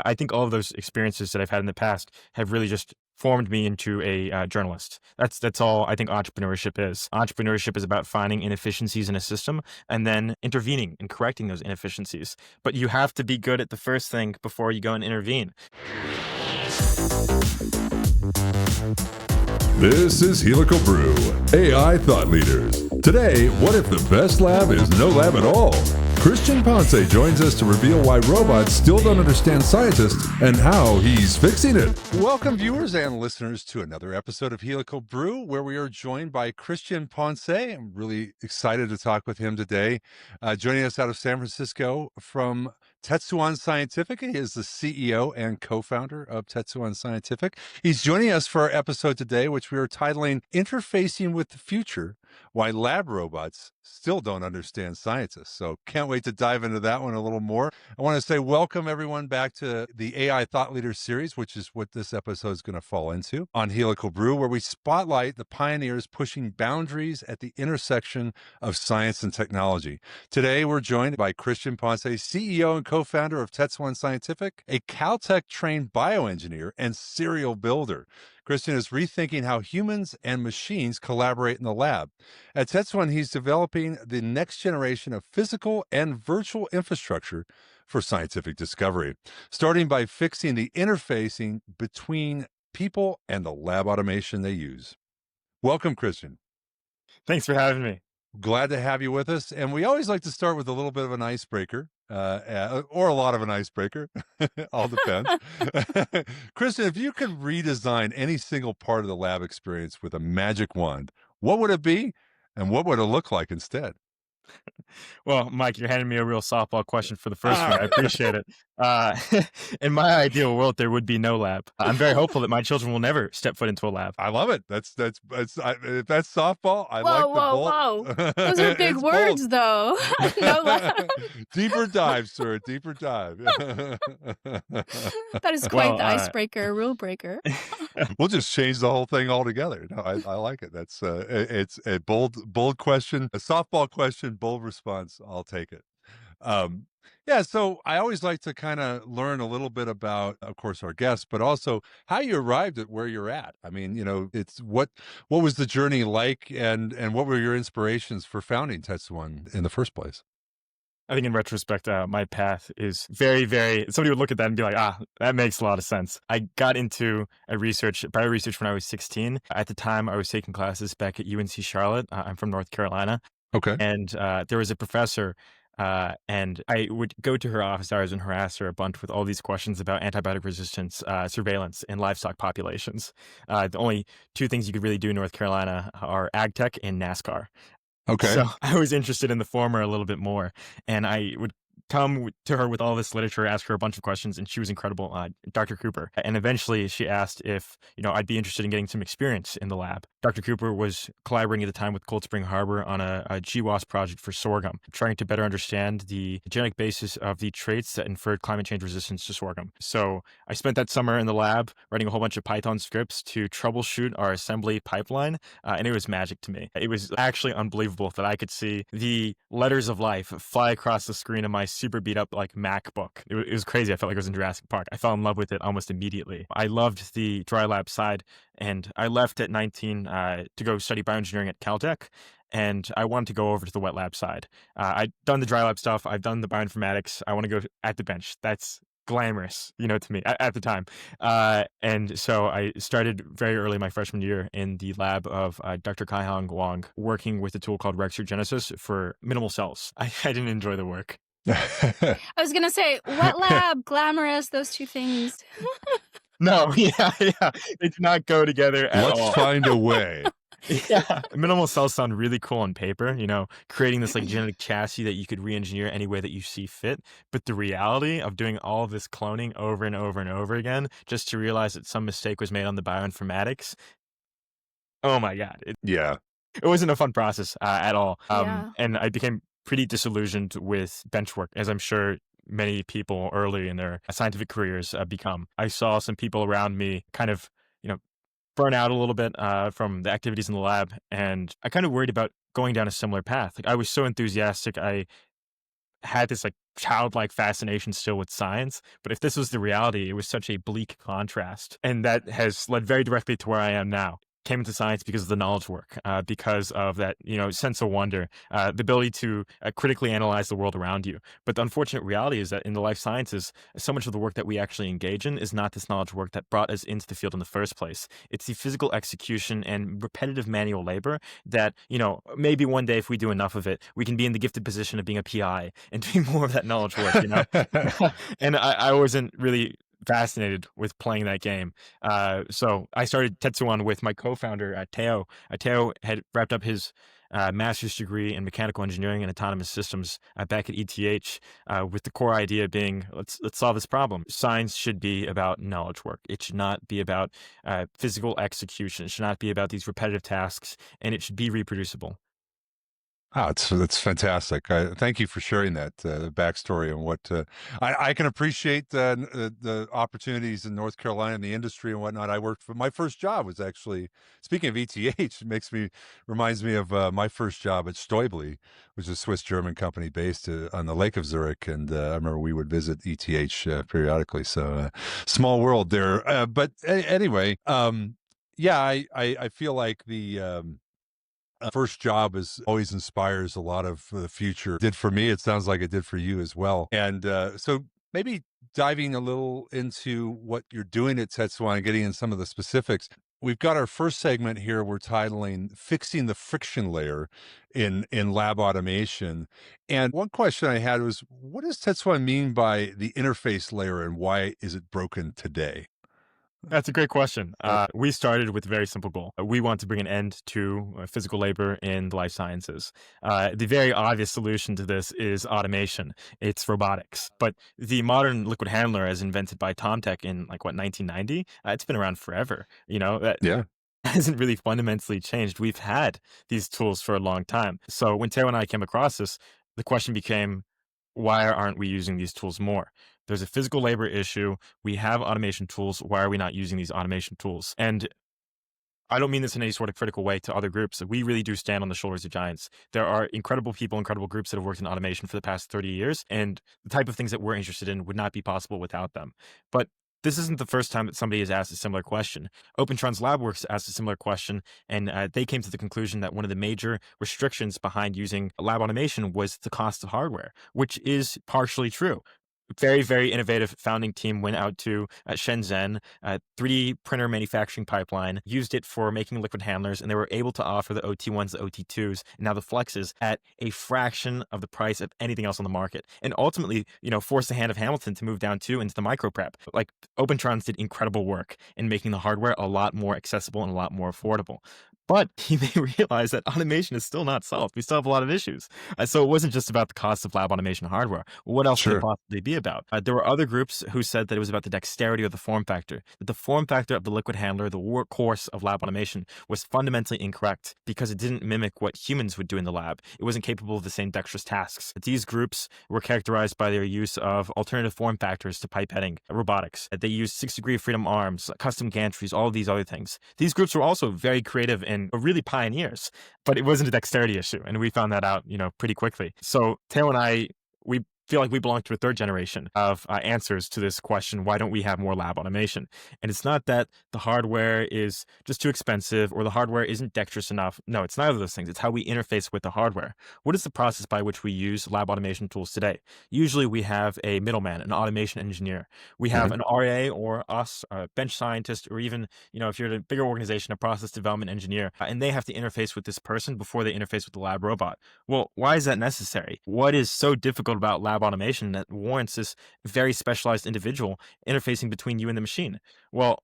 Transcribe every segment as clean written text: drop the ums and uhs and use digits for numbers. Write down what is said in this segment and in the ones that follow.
I think all of those experiences that I've had in the past have really just formed me into a journalist. That's all I think entrepreneurship is. Entrepreneurship is about finding inefficiencies in a system and then intervening and correcting those inefficiencies. But you have to be good at the first thing before you go and intervene. This is Helical Brew, AI thought leaders. Today, what if the best lab is no lab at all? Cristian Ponce joins us to reveal why robots still don't understand scientists and how he's fixing it. Welcome, viewers and listeners, to another episode of Helical Brew, where we are joined by Cristian Ponce. I'm really excited to talk with him today. Joining us out of San Francisco from Tetsuwan Scientific. He is the CEO and co-founder of Tetsuwan Scientific. He's joining us for our episode today, which we are titling Interfacing with the Future, Why Lab Robots Still Don't Understand Scientists. So can't wait to dive into that one a little more. I want to say welcome everyone back to the AI Thought Leaders series, which is what this episode is going to fall into on Helical Brew, where we spotlight the pioneers pushing boundaries at the intersection of science and technology. Today, we're joined by Cristian Ponce, CEO and co-founder of Tetsuwan Scientific, a Caltech-trained bioengineer and serial builder. Cristian is rethinking how humans and machines collaborate in the lab. At Tetsuwan, he's developing the next generation of physical and virtual infrastructure for scientific discovery, starting by fixing the interfacing between people and the lab automation they use. Welcome, Cristian. Thanks for having me. Glad to have you with us. And we always like to start with a little bit of an icebreaker, or a lot of an icebreaker. All depends. Cristian, if you could redesign any single part of the lab experience with a magic wand, what would it be and what would it look like instead? Well, Mike, you're handing me a real softball question for the first one. I appreciate it. Uh, in my ideal world, there would be no lab. I'm very hopeful that my children will never step foot into a lab. I love it. If that's softball, I Whoa, like the whoa, bold. whoa. Those are big It's words, bold. though. No lab. Deeper dive, sir. Deeper dive. That is quite the icebreaker, rule breaker. We'll just change the whole thing altogether. No, I like it. That's it's a bold question, a softball question, bold response. I'll take it. Yeah, so I always like to kind of learn a little bit about, of course, our guests, but also how you arrived at where you're at. I mean, it's what was the journey like, and what were your inspirations for founding Tetsuwan in the first place? I think in retrospect, my path is very, very, somebody would look at that and be like, that makes a lot of sense. I got into bioresearch when I was 16. At the time, I was taking classes back at UNC Charlotte. I'm from North Carolina. Okay. And there was a professor, and I would go to her office hours and harass her a bunch with all these questions about antibiotic resistance, surveillance in livestock populations. The only two things you could really do in North Carolina are ag tech and NASCAR. Okay. So I was interested in the former a little bit more, and I would come to her with all this literature, ask her a bunch of questions, and she was incredible, Dr. Cooper. And eventually she asked if, I'd be interested in getting some experience in the lab. Dr. Cooper was collaborating at the time with Cold Spring Harbor on a GWAS project for sorghum, trying to better understand the genetic basis of the traits that inferred climate change resistance to sorghum. So I spent that summer in the lab writing a whole bunch of Python scripts to troubleshoot our assembly pipeline, and it was magic to me. It was actually unbelievable that I could see the letters of life fly across the screen of my super beat up MacBook. It was crazy. I felt like I was in Jurassic Park. I fell in love with it almost immediately. I loved the dry lab side, and I left at 19 to go study bioengineering at Caltech. And I wanted to go over to the wet lab side. I'd done the dry lab stuff. I've done the bioinformatics. I want to go at the bench. That's glamorous, to me at the time. And so I started very early my freshman year in the lab of Dr. Kai-Hong Wang, working with a tool called Genesis for minimal cells. I didn't enjoy the work. I was going to say, wet lab, glamorous, those two things. No, yeah. They do not go together at all. Let's find a way. Yeah. Minimal cells sound really cool on paper, creating this genetic chassis that you could re-engineer any way that you see fit. But the reality of doing all of this cloning over and over and over again, just to realize that some mistake was made on the bioinformatics. Oh my God. It wasn't a fun process at all. And I became pretty disillusioned with bench work, as I'm sure many people early in their scientific careers become. I saw some people around me kind of, burn out a little bit from the activities in the lab, and I kind of worried about going down a similar path. I was so enthusiastic. I had this like childlike fascination still with science. But if this was the reality, it was such a bleak contrast. And that has led very directly to where I am now. Came into science because of the knowledge work, because of that, sense of wonder, the ability to critically analyze the world around you. But the unfortunate reality is that in the life sciences, so much of the work that we actually engage in is not this knowledge work that brought us into the field in the first place. It's the physical execution and repetitive manual labor that, maybe one day if we do enough of it, we can be in the gifted position of being a PI and doing more of that knowledge work. And I wasn't really fascinated with playing that game. So I started Tetsuwan with my co-founder, Teo. Teo had wrapped up his master's degree in mechanical engineering and autonomous systems back at ETH, with the core idea being, let's solve this problem. Science should be about knowledge work. It should not be about physical execution. It should not be about these repetitive tasks, and it should be reproducible. Oh, that's fantastic. Thank you for sharing that backstory and what I can appreciate the opportunities in North Carolina in the industry and whatnot. I worked for my first job was actually speaking of ETH. It reminds me of my first job at Stoibli, which is a Swiss German company based on the Lake of Zurich, and I remember we would visit ETH periodically. So small world there. Anyway, yeah, I feel like the first job is always inspires a lot of the future. Did for me, it sounds like it did for you as well. And so maybe diving a little into what you're doing at Tetsuwan and getting in some of the specifics. We've got our first segment here we're titling Fixing the Friction Layer in Lab Automation. And one question I had was, what does Tetsuwan mean by the interface layer and why is it broken today? That's a great question. We started with a very simple goal. We want to bring an end to physical labor in the life sciences. The very obvious solution to this is automation. It's robotics. But the modern liquid handler, as invented by Tomtech in 1990, it's been around forever. That Yeah, hasn't really fundamentally changed. We've had these tools for a long time. So when Teo and I came across this, the question became, why aren't we using these tools more? There's a physical labor issue. We have automation tools. Why are we not using these automation tools? And I don't mean this in any sort of critical way to other groups. We really do stand on the shoulders of giants. There are incredible people, incredible groups that have worked in automation for the past 30 years, and the type of things that we're interested in would not be possible without them. But this isn't the first time that somebody has asked a similar question. OpenTron's LabWorks asked a similar question, and they came to the conclusion that one of the major restrictions behind using lab automation was the cost of hardware, which is partially true. Very, very innovative founding team went out to Shenzhen, 3D printer manufacturing pipeline, used it for making liquid handlers, and they were able to offer the OT1s, the OT2s, and now the Flexes at a fraction of the price of anything else on the market. And ultimately, forced the hand of Hamilton to move down too into the micro prep. Like OpenTrons did incredible work in making the hardware a lot more accessible and a lot more affordable. But they realized that automation is still not solved. We still have a lot of issues. So it wasn't just about the cost of lab automation hardware. What else could it sure. possibly be about? There were other groups who said that it was about the dexterity of the form factor, that the form factor of the liquid handler, the workhorse of lab automation, was fundamentally incorrect because it didn't mimic what humans would do in the lab. It wasn't capable of the same dexterous tasks. These groups were characterized by their use of alternative form factors to pipetting, robotics. They used 6-degree of freedom arms, custom gantries, all of these other things. These groups were also very creative and really pioneers, but it wasn't a dexterity issue, and we found that out, pretty quickly. So Teo and I, we feel like we belong to a third generation of answers to this question, why don't we have more lab automation? And it's not that the hardware is just too expensive or the hardware isn't dexterous enough. No, it's neither of those things. It's how we interface with the hardware. What is the process by which we use lab automation tools today? Usually we have a middleman, an automation engineer. We have an RA or us, a bench scientist, or even, if you're in a bigger organization, a process development engineer, and they have to interface with this person before they interface with the lab robot. Well, why is that necessary? What is so difficult about lab automation that warrants this very specialized individual interfacing between you and the machine? Well,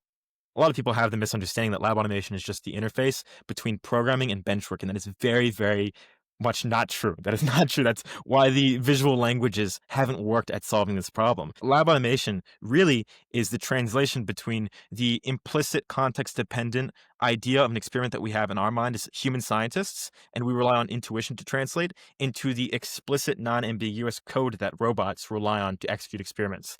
a lot of people have the misunderstanding that lab automation is just the interface between programming and bench work, and that is very, very much not true. That is not true. That's why the visual languages haven't worked at solving this problem. Lab automation really is the translation between the implicit context-dependent idea of an experiment that we have in our mind as human scientists, and we rely on intuition to translate, into the explicit, non-ambiguous code that robots rely on to execute experiments.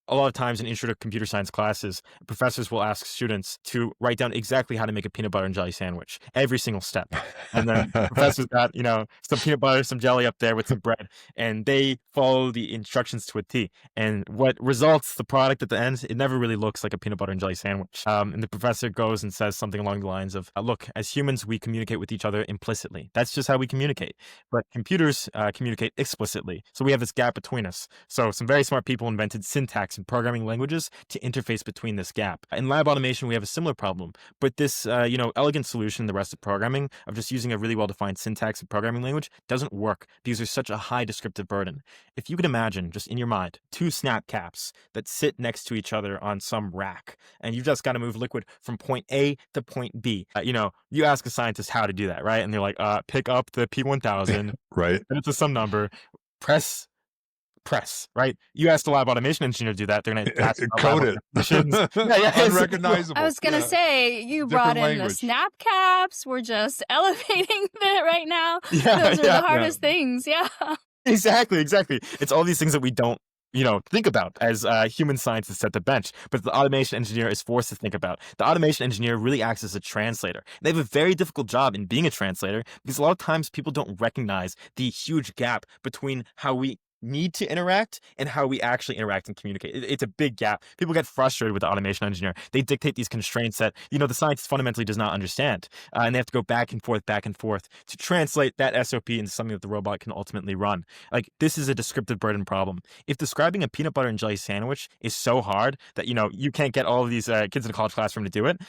a lot of times in intro to computer science classes, professors will ask students to write down exactly how to make a peanut butter and jelly sandwich, every single step. And then the professor's got, some peanut butter, some jelly up there with some bread, and they follow the instructions to a T. And what results, the product at the end, it never really looks like a peanut butter and jelly sandwich. And the professor goes and says something along the lines of, look, as humans, we communicate with each other implicitly. That's just how we communicate. But computers communicate explicitly. So we have this gap between us. So some very smart people invented syntax and programming languages to interface between this gap. In lab automation, we have a similar problem. But this, elegant solution, the rest of programming, of just using a really well-defined syntax and programming language doesn't work because there's such a high descriptive burden. If you could imagine, just in your mind, two snap caps that sit next to each other on some rack, and you've just got to move liquid from point A to point B. You ask a scientist how to do that, right? And they're like, pick up the P1000, Right. and it's some number, press, right? You ask the lab automation engineer to do that, they're going to ask about Code lab it. definitions. Yeah. Unrecognizable. I was gonna say you brought in the language. snap caps. We're just elevating it right now. Yeah, Those are yeah, the hardest things. Yeah. Exactly. It's all these things that we don't, think about as human scientists at the bench, but the automation engineer is forced to think about. The automation engineer really acts as a translator. They have a very difficult job in being a translator because a lot of times people don't recognize the huge gap between how we need to interact and how we actually interact and communicate. It's a big gap. People get frustrated with the automation engineer. They dictate these constraints that, the scientist fundamentally does not understand. And they have to go back and forth to translate that SOP into something that the robot can ultimately run. Like, this is a descriptive burden problem. If describing a peanut butter and jelly sandwich is so hard that, you can't get all of these kids in a college classroom to do it,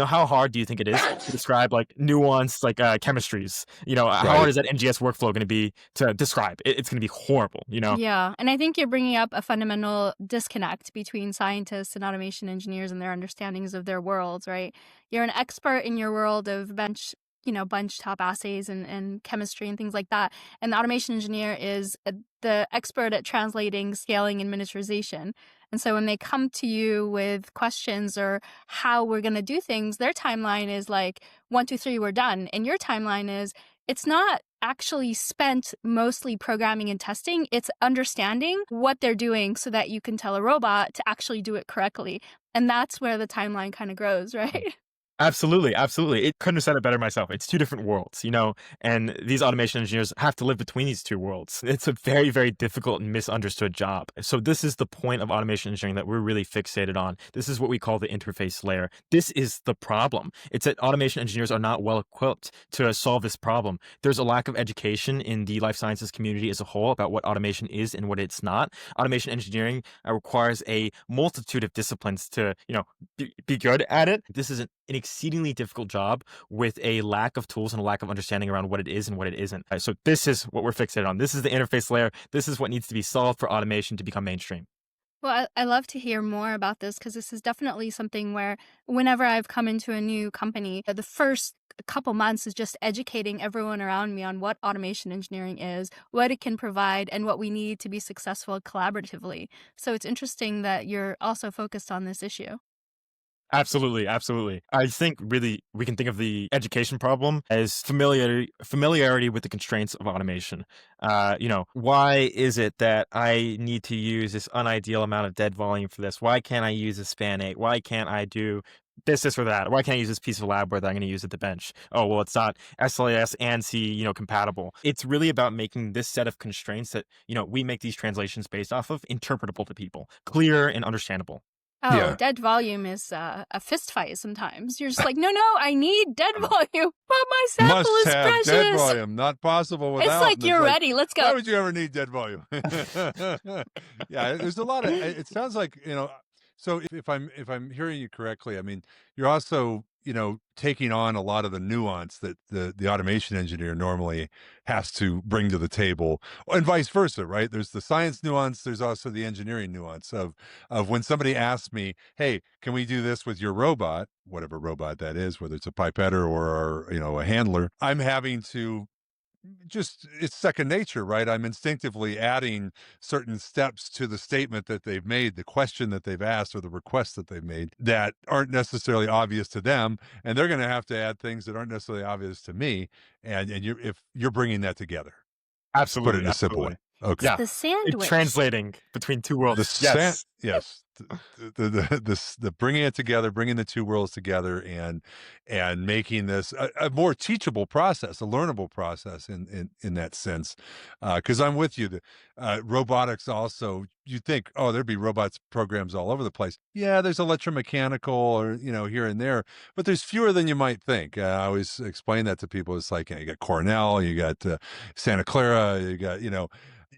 how hard do you think it is to describe like nuanced chemistries? How hard is that NGS workflow going to be to describe? It's going to be horrible, Yeah. And I think you're bringing up a fundamental disconnect between scientists and automation engineers and their understandings of their worlds, right? You're an expert in your world of bunch top assays and chemistry and things like that. And the automation engineer is the expert at translating, scaling, and miniaturization. And so when they come to you with questions or how we're going to do things, their timeline is like 1, 2, 3, we're done. And your timeline is, it's not actually spent mostly programming and testing. It's understanding what they're doing so that you can tell a robot to actually do it correctly. And that's where the timeline kind of grows, right? Absolutely. It couldn't have said it better myself. It's two different worlds, and these automation engineers have to live between these two worlds. It's a very, very difficult and misunderstood job. So this is the point of automation engineering that we're really fixated on. This is what we call the interface layer. This is the problem. It's that automation engineers are not well equipped to solve this problem. There's a lack of education in the life sciences community as a whole about what automation is and what it's not. Automation engineering requires a multitude of disciplines to, be good at it. This is an exceedingly difficult job with a lack of tools and a lack of understanding around what it is and what it isn't. So this is what we're fixated on. This is the interface layer. This is what needs to be solved for automation to become mainstream. Well, I love to hear more about this because this is definitely something where whenever I've come into a new company, the first couple months is just educating everyone around me on what automation engineering is, what it can provide, and what we need to be successful collaboratively. So it's interesting that you're also focused on this issue. Absolutely. I think really we can think of the education problem as familiarity with the constraints of automation. Why is it that I need to use this unideal amount of dead volume for this? Why can't I use a span 8? Why can't I do this or that? Why can't I use this piece of labware that I'm going to use at the bench? Oh, well, it's not SLAS and C, compatible. It's really about making this set of constraints that, we make these translations based off of interpretable to people, clear and understandable. Oh, Yeah. dead volume is a fist fight sometimes. You're just like, no, I need dead volume, but my sample Must is have precious. dead volume. Not possible without. It's like, And you're ready. Let's Why go. would you ever need dead volume? Yeah, there's a lot of. It sounds like So if I'm hearing you correctly, I mean, you're also taking on a lot of the nuance that the automation engineer normally has to bring to the table, and vice versa, right? There's the science nuance. There's also the engineering nuance of when somebody asks me, "Hey, can we do this with your robot?" Whatever robot that is, whether it's a pipetter or a handler, I'm having to just it's second nature, right? I'm instinctively adding certain steps to the statement that they've made, the question that they've asked, or the request that they've made that aren't necessarily obvious to them, and they're going to have to add things that aren't necessarily obvious to me. And if you're bringing that together, to put it Absolutely. in a simple way. Okay. Yeah. The sandwich. Translating between two worlds. Yes. Yes. The bringing it together, bringing the two worlds together, and making this a more teachable process, a learnable process in that sense. Because I'm with you. Robotics also, you think, oh, there'd be robots programs all over the place. Yeah, there's electromechanical or here and there, but there's fewer than you might think. I always explain that to people. It's like you got Cornell, you got Santa Clara, you got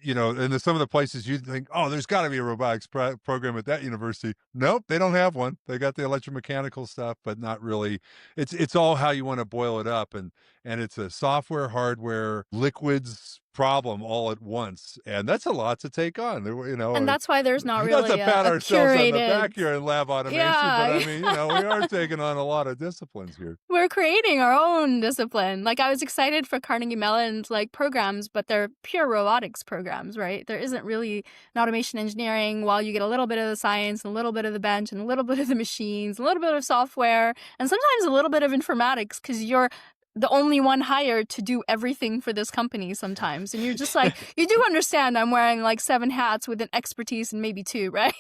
and some of the places you think, oh, there's got to be a robotics program at that university. Nope, they don't have one. They got the electromechanical stuff, but not really. It's all how you want to boil it up, and it's a software, hardware, liquids problem all at once, and that's a lot to take on. And that's why there's not Not to really pat a ourselves on the curated. back here in lab automation, but I Yeah. mean, we are taking on a lot of disciplines here. We're creating our own discipline. Like, I was excited for Carnegie Mellon's programs, but they're pure robotics programs, right? There isn't really an automation engineering. While you get a little bit of the science, and a little bit of the bench, and a little bit of the machines, a little bit of software, and sometimes a little bit of informatics, because you're the only one hired to do everything for this company sometimes. And you're just like, you do understand I'm wearing 7 hats with an expertise in maybe 2, right?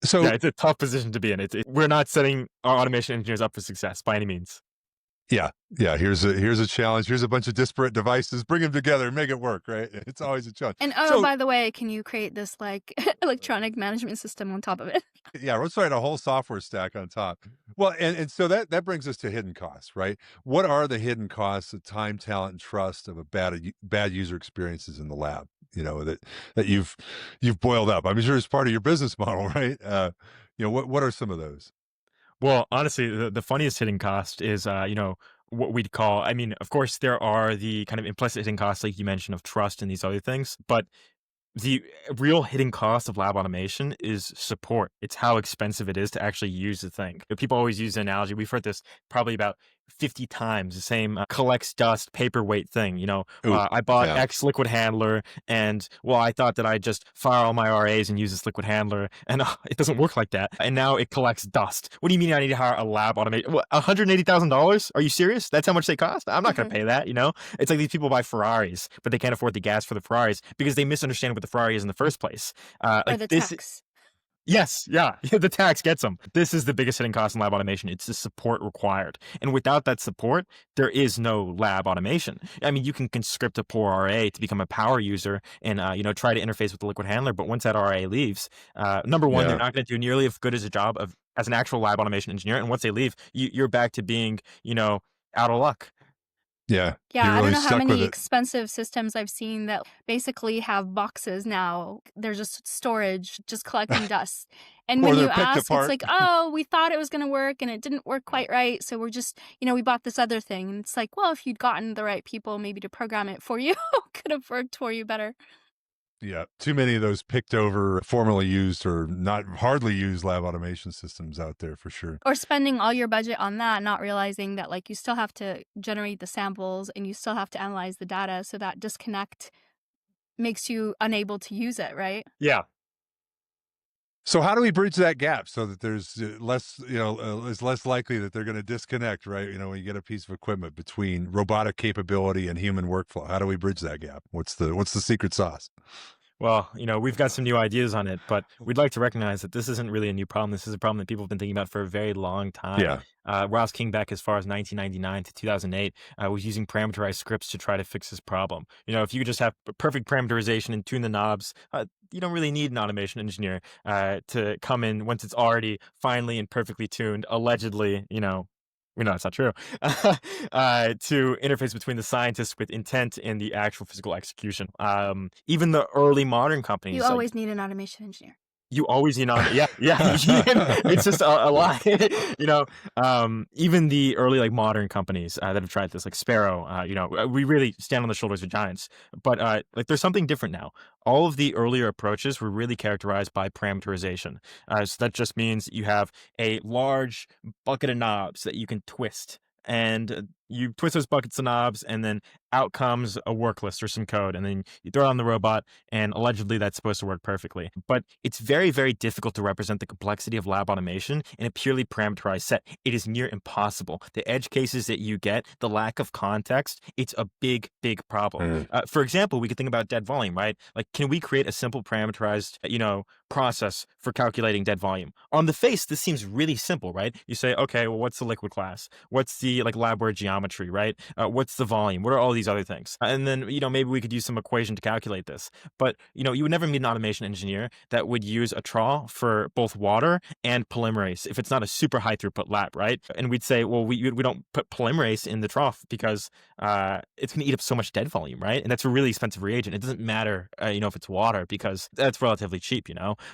So Yeah, it's a tough position to be in. We're not setting our automation engineers up for success by any means. yeah, here's a challenge. Here's a bunch of disparate devices. Bring them together and make it work, right? It's always a challenge. And So by the way, can you create this electronic management system on top of it? yeah, let's write a whole software stack on top. Well, and so that brings us to hidden costs, right? What are the hidden costs of time, talent, and trust of a bad user experiences in the lab? That you've boiled up. I'm sure it's part of your business model, right? What are some of those? Well, honestly, the funniest hidden cost is, what we'd call, I mean, of course, there are the kind of implicit hidden costs, like you mentioned, of trust and these other things, but the real hidden cost of lab automation is support. It's how expensive it is to actually use the thing. People always use the analogy. We've heard this probably about 50 times, the same collects dust paperweight thing. Ooh, I bought yeah. X liquid handler, and well, I thought that I'd just fire all my RAs and use this liquid handler, and it doesn't work like that. And now it collects dust. What do you mean I need to hire a lab automation? What, $180,000? Are you serious? That's how much they cost? I'm not going to pay that. It's like these people buy Ferraris, but they can't afford the gas for the Ferraris because they misunderstand what the Ferrari is in the first place. Or Like the this. tax. Yes, yeah, the tax gets them. This is the biggest hidden cost in lab automation. It's the support required. And without that support, there is no lab automation. I mean, you can conscript a poor RA to become a power user and, try to interface with the liquid handler. But once that RA leaves, number one, they're Yeah. not going to do nearly as good as a job as an actual lab automation engineer. And once they leave, you're back to being, out of luck. Yeah. Yeah, You're I don't really know how stuck with many it. expensive systems I've seen that basically have boxes now. They're just storage, just collecting dust. And Or when they're you picked ask, it's apart. like, oh, we thought it was going to work and it didn't work quite right. So we're just, we bought this other thing. And it's like, well, if you'd gotten the right people maybe to program it for you, could have worked for you better. Yeah, too many of those picked over, formerly used or not hardly used lab automation systems out there for sure. Or spending all your budget on that, not realizing that you still have to generate the samples and you still have to analyze the data. So that disconnect makes you unable to use it, right? Yeah. So how do we bridge that gap so that there's less, it's less likely that they're going to disconnect, right? When you get a piece of equipment between robotic capability and human workflow, how do we bridge that gap? What's the secret sauce? Well, we've got some new ideas on it, but we'd like to recognize that this isn't really a new problem. This is a problem that people have been thinking about for a very long time. Yeah. Ross King, back as far as 1999 to 2008, was using parameterized scripts to try to fix this problem. If you could just have perfect parameterization and tune the knobs, you don't really need an automation engineer to come in once it's already finely and perfectly tuned, allegedly, we know it's not true, to interface between the scientists with intent and the actual physical execution. Even the early modern companies, You always need an automation engineer. you always need on, yeah, it's just a lie, even the early modern companies that have tried this, like Sparrow, we really stand on the shoulders of giants, but there's something different now. All of the earlier approaches were really characterized by parameterization. So that just means you have a large bucket of knobs that you can twist. And You twist those buckets and knobs, and then out comes a work list or some code, and then you throw it on the robot, and allegedly that's supposed to work perfectly. But it's very, very difficult to represent the complexity of lab automation in a purely parameterized set. It is near impossible. The edge cases that you get, the lack of context, it's a big, big problem. For example, we could think about dead volume, right? Like, can we create a simple parameterized, process for calculating dead volume? On the face, this seems really simple, right? You say, okay, well, what's the liquid class? What's the labware geometry, right? What's the volume? What are all these other things? And then, maybe we could use some equation to calculate this. But, you would never meet an automation engineer that would use a trawl for both water and polymerase if it's not a super high throughput lab, right? And we'd say, well, we don't put polymerase in the trough because it's going to eat up so much dead volume, right? And that's a really expensive reagent. It doesn't matter, if it's water because that's relatively cheap,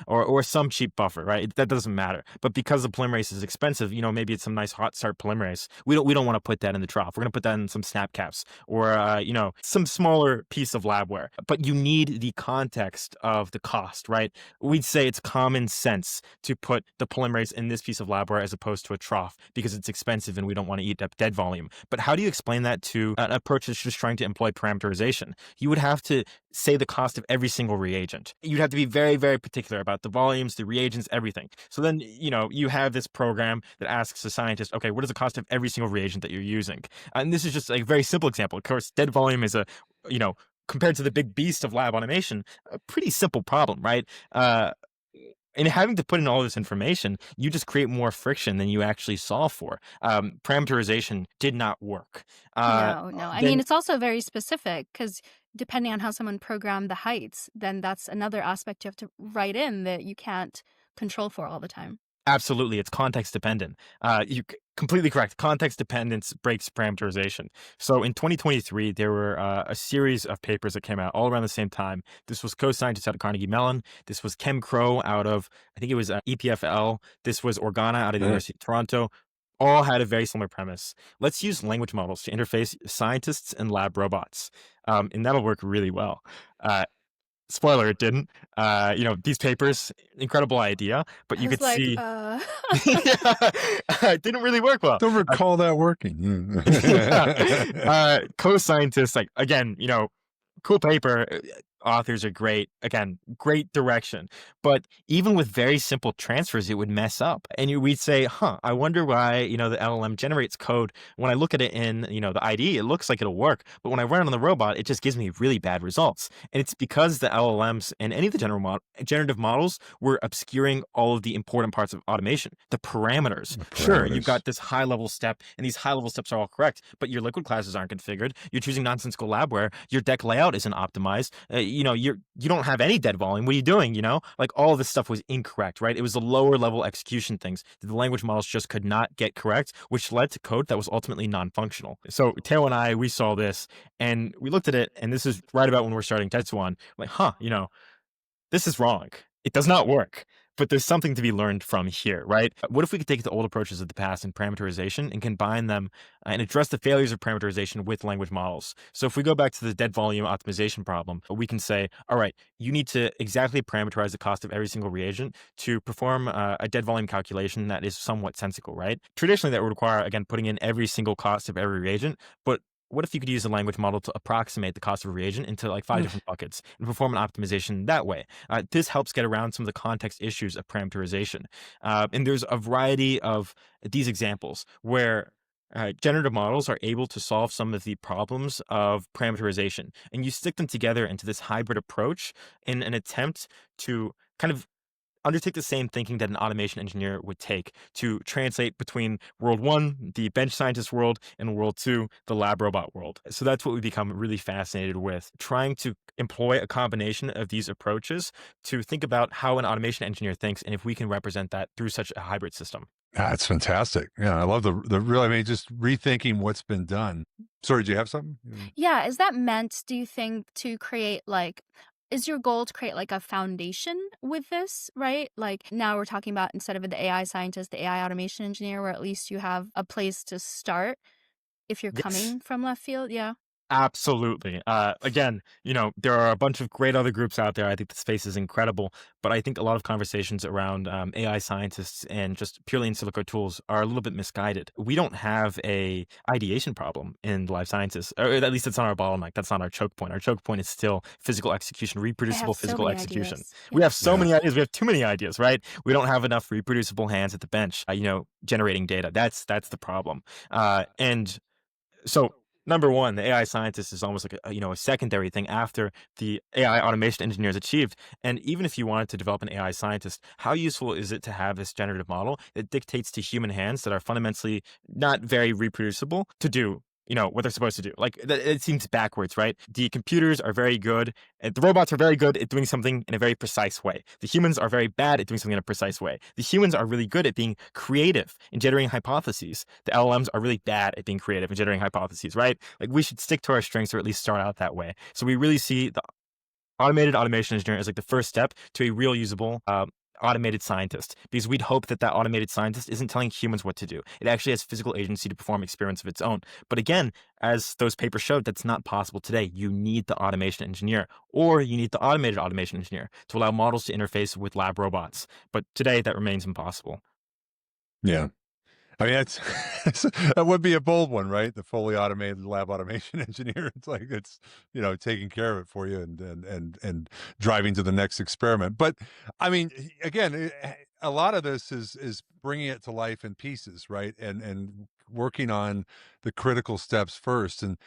or some cheap buffer, right? That doesn't matter. But because the polymerase is expensive, maybe it's some nice hot start polymerase. We don't want to put that in the trough. We're going to put that in some snap caps or some smaller piece of labware. But you need the context of the cost, right? We'd say it's common sense to put the polymerase in this piece of labware as opposed to a trough because it's expensive and we don't want to eat up dead volume. But how do you explain that to an approach that's just trying to employ parameterization? You would have to say the cost of every single reagent. You'd have to be very, very particular about the volumes, the reagents, everything. So then, you have this program that asks a scientist, okay, what is the cost of every single reagent that you're using? And this is just a very simple example. Of course, dead volume is compared to the big beast of lab automation, a pretty simple problem, right? And having to put in all this information, you just create more friction than you actually solve for. Parameterization did not work. No. I mean, Then it's also very specific because depending on how someone programmed the heights, then that's another aspect you have to write in that you can't control for all the time. Absolutely, it's context dependent. Completely correct. Context dependence breaks parameterization. So in 2023, there were a series of papers that came out all around the same time. This was co-scientists out of Carnegie Mellon. This was Kem Crow out of, I think it was EPFL. This was Organa out of the University of Toronto. All had a very similar premise. Let's use language models to interface scientists and lab robots. And that'll work really well. Spoiler, it didn't. These papers, incredible idea, but I you was could like, see it didn't really work well. Don't recall that working. Co-scientists, like, again, cool paper. Authors are great. Again, great direction. But even with very simple transfers, it would mess up. And we'd say, I wonder why, the LLM generates code. When I look at it in, the IDE, it looks like it'll work. But when I run it on the robot, it just gives me really bad results. And it's because the LLMs and any of the generative models were obscuring all of the important parts of automation. The parameters. Sure, you've got this high-level step, and these high-level steps are all correct, but your liquid classes aren't configured. You're choosing nonsensical labware. Your deck layout isn't optimized. You don't have any dead volume. What are you doing? Like, all of this stuff was incorrect, right? It was the lower level execution things that the language models just could not get correct, which led to code that was ultimately non-functional. So Teo and I, we saw this and we looked at it, and this is right about when we're starting Tetsuwan. Like, this is wrong. It does not work. But there's something to be learned from here, right? What if we could take the old approaches of the past in parameterization and combine them and address the failures of parameterization with language models? So if we go back to the dead volume optimization problem, we can say, all right, you need to exactly parameterize the cost of every single reagent to perform a dead volume calculation that is somewhat sensical, right? Traditionally, that would require, again, putting in every single cost of every reagent, but what if you could use a language model to approximate the cost of a reagent into like 5 different buckets and perform an optimization that way? This helps get around some of the context issues of parameterization. And there's a variety of these examples where generative models are able to solve some of the problems of parameterization. And you stick them together into this hybrid approach in an attempt to kind of undertake the same thinking that an automation engineer would take to translate between world one, the bench scientist world, and world two, the lab robot world. So that's what we become really fascinated with, trying to employ a combination of these approaches to think about how an automation engineer thinks and if we can represent that through such a hybrid system. That's fantastic. Yeah, I love the really, I mean, just rethinking what's been done. Sorry, do you have something? Yeah, is that meant, do you think, to create is your goal to create like a foundation with this, right? Like now we're talking about, instead of the AI scientist, the AI automation engineer, where at least you have a place to start if you're Yes. coming from left field. Yeah. Absolutely. Again, there are a bunch of great other groups out there. I think the space is incredible, but I think a lot of conversations around AI scientists and just purely in silico tools are a little bit misguided. We don't have a ideation problem in life sciences, or at least it's not our bottleneck. That's not our choke point. Our choke point is still physical execution, I have reproducible so physical many execution. ideas. We Yeah. have so Yeah. many ideas. We have too many ideas, right? We don't have enough reproducible hands at the bench, generating data. That's the problem. And so number one, the AI scientist is almost like a secondary thing after the AI automation engineer is achieved. And even if you wanted to develop an AI scientist, how useful is it to have this generative model that dictates to human hands that are fundamentally not very reproducible to do? What they're supposed to do. Like it seems backwards, right? The computers are very good, and the robots are very good at doing something in a very precise way. The humans are very bad at doing something in a precise way. The humans are really good at being creative and generating hypotheses. The LLMs are really bad at being creative and generating hypotheses, right? Like we should stick to our strengths or at least start out that way. So we really see the automated automation engineer as like the first step to a real usable automated scientist, because we'd hope that that automated scientist isn't telling humans what to do. It actually has physical agency to perform experiments of its own. But again, as those papers showed, that's not possible today. You need the automation engineer, or you need the automated automation engineer to allow models to interface with lab robots. But today that remains impossible. Yeah. I mean, that's that would be a bold one, right? The fully automated lab automation engineer. It's like taking care of it for you and driving to the next experiment. But I mean, again, a lot of this is bringing it to life in pieces, right? And working on the critical steps first. And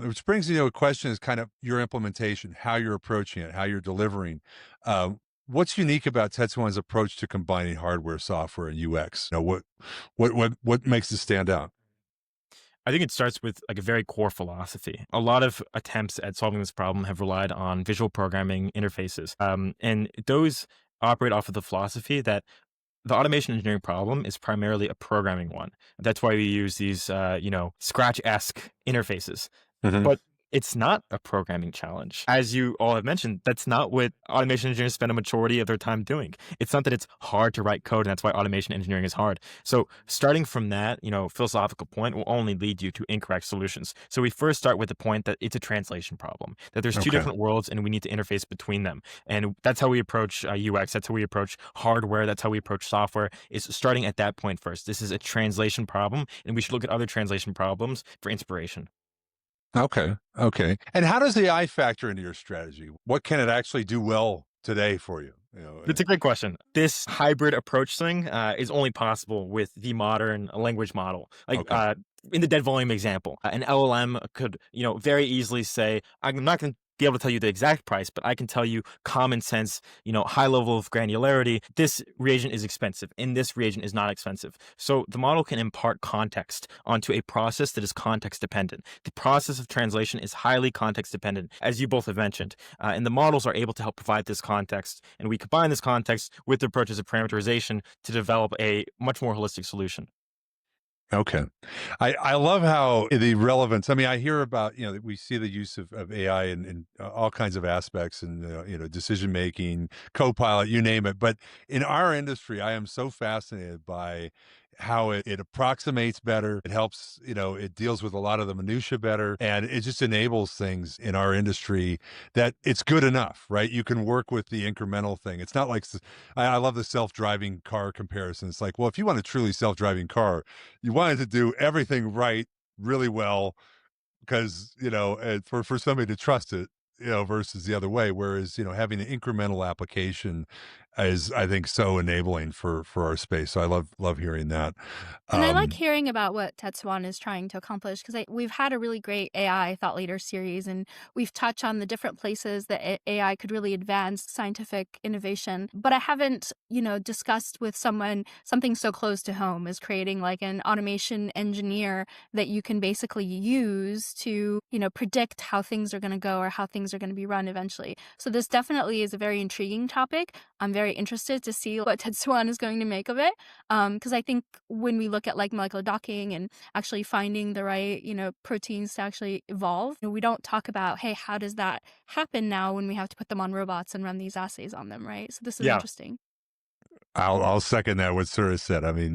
which brings me to a question: is kind of your implementation, how you're approaching it, how you're delivering. What's unique about Tetsuwan's approach to combining hardware, software, and UX? What makes it stand out? I think it starts with like a very core philosophy. A lot of attempts at solving this problem have relied on visual programming interfaces, and those operate off of the philosophy that the automation engineering problem is primarily a programming one. That's why we use these, Scratch-esque interfaces. Hmm. But it's not a programming challenge. As you all have mentioned, that's not what automation engineers spend a majority of their time doing. It's not that it's hard to write code, and that's why automation engineering is hard. So starting from that, philosophical point will only lead you to incorrect solutions. So we first start with the point that it's a translation problem, that there's two Okay. different worlds and we need to interface between them. And that's how we approach UX. That's how we approach hardware. That's how we approach software, is starting at that point first. This is a translation problem, and we should look at other translation problems for inspiration. Okay. Okay. And how does AI factor into your strategy? What can it actually do well today for you? That's a great question. This hybrid approach thing is only possible with the modern language model. Like Okay. in the dead volume example, an LLM could, very easily say, "I'm not going to be able to tell you the exact price, but I can tell you common sense, high level of granularity. This reagent is expensive, and this reagent is not expensive." So the model can impart context onto a process that is context dependent. The process of translation is highly context dependent, as you both have mentioned. And the models are able to help provide this context. And we combine this context with the approaches of parameterization to develop a much more holistic solution. Okay. I love how the relevance, I mean, I hear about, we see the use of AI in all kinds of aspects and, decision making, co-pilot, you name it. But in our industry, I am so fascinated by how it approximates better. It helps, it deals with a lot of the minutia better, and it just enables things in our industry that it's good enough, right? You can work with the incremental thing. It's not like, I love the self-driving car comparison. It's like, well, if you want a truly self-driving car, you wanted to do everything right really well because for somebody to trust it, versus the other way, whereas having an incremental application is, I think, so enabling for our space. So I love hearing that. And I like um hearing about what Tetsuwan is trying to accomplish because we've had a really great AI thought leader series, and we've touched on the different places that AI could really advance scientific innovation. But I haven't, discussed with someone something so close to home as creating like an automation engineer that you can basically use to, predict how things are going to go or how things are going to be run eventually. So this definitely is a very intriguing topic. I'm very interested to see what Tetsuwan is going to make of it. Because I think when we look at like molecular docking and actually finding the right, proteins to actually evolve, we don't talk about, hey, how does that happen now when we have to put them on robots and run these assays on them, right? So this is Yeah. interesting. I'll second that what Sura said. I mean,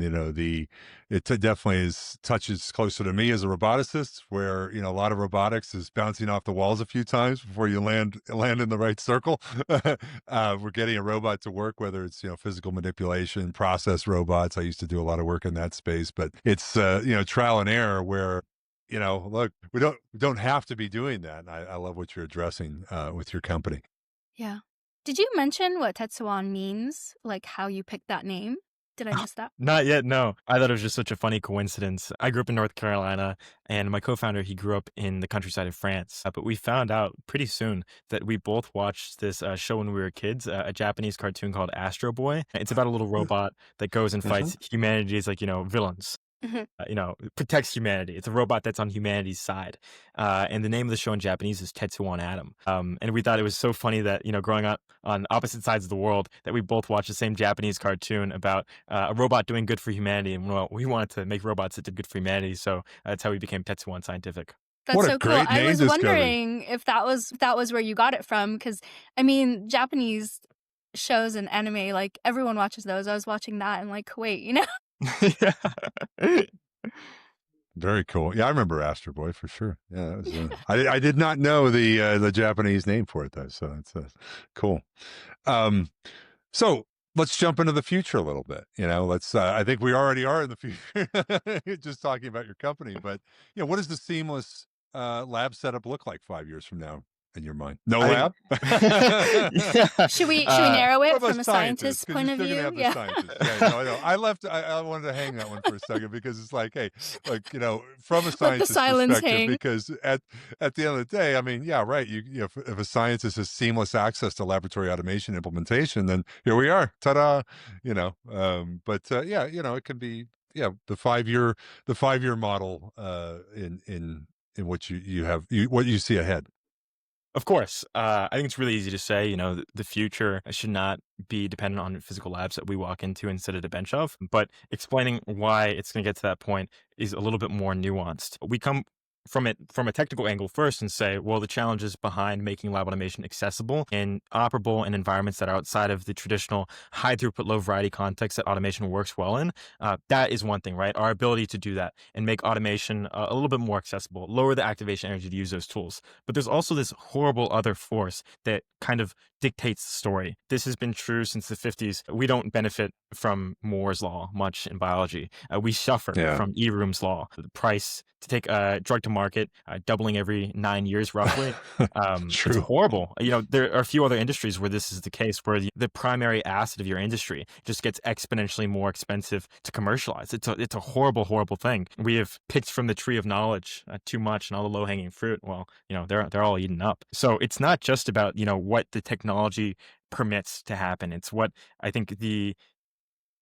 definitely touches closer to me as a roboticist, where a lot of robotics is bouncing off the walls a few times before you land in the right circle. We're getting a robot to work, whether it's physical manipulation, process robots. I used to do a lot of work in that space, but it's trial and error where look, we don't have to be doing that. And I love what you're addressing with your company. Yeah. Did you mention what Tetsuwan means? Like how you picked that name? Did I miss that? Not yet, no. I thought it was just such a funny coincidence. I grew up in North Carolina, and my co-founder, he grew up in the countryside of France. But we found out pretty soon that we both watched this show when we were kids, a Japanese cartoon called Astro Boy. It's about a little robot that goes and Uh-huh. fights humanity's villains. Mhm. Protects humanity. It's a robot that's on humanity's side. And the name of the show in Japanese is Tetsuwan Atom. And we thought it was so funny that, growing up on opposite sides of the world, that we both watched the same Japanese cartoon about a robot doing good for humanity. And well, we wanted to make robots that did good for humanity. So that's how we became Tetsuwan Scientific. That's What a so cool. great I name was discovery. wondering if that was where you got it from, because I mean, Japanese shows and anime, like everyone watches those. I was watching that and like Kuwait. Yeah. Very cool. Yeah, I remember Astro Boy for sure. Yeah, that was. I did not know the Japanese name for it though, so it's cool. Um, so let's jump into the future a little bit. Let's. I think we already are in the future. Just talking about your company, but what does the seamless lab setup look like 5 years from now in your mind? No I lab. think, yeah. Should we narrow What it about from a scientists? scientist's Because point you're of still gonna view? have the Yeah. scientists. Yeah, no, I know. I wanted to hang that one for a second because it's like, hey, like from a Let the scientist's silence perspective, hang. because at the end of the day, I mean, yeah, right. If a scientist has seamless access to laboratory automation implementation, then here we are. Ta-da! Yeah, it can be the 5 year model in what you have what you see ahead. Of course. I think it's really easy to say, the future should not be dependent on physical labs that we walk into and sit at a bench of. But explaining why it's going to get to that point is a little bit more nuanced. We come from it from a technical angle first and say, well, the challenges behind making lab automation accessible and operable in environments that are outside of the traditional high throughput, low variety context that automation works well in. That is one thing, right? Our ability to do that and make automation a little bit more accessible, lower the activation energy to use those tools. But there's also this horrible other force that kind of dictates the story. This has been true since the 50s. We don't benefit from Moore's law much in biology. We suffer Yeah. from Eroom's law. The price to take a drug to market, doubling every 9 years roughly. It's True. horrible. There are a few other industries where this is the case, where the primary asset of your industry just gets exponentially more expensive to commercialize. It's a horrible, horrible thing. We have picked from the tree of knowledge too much, and all the low hanging fruit, well, they're all eaten up. So it's not just about what the technology permits to happen. It's what I think the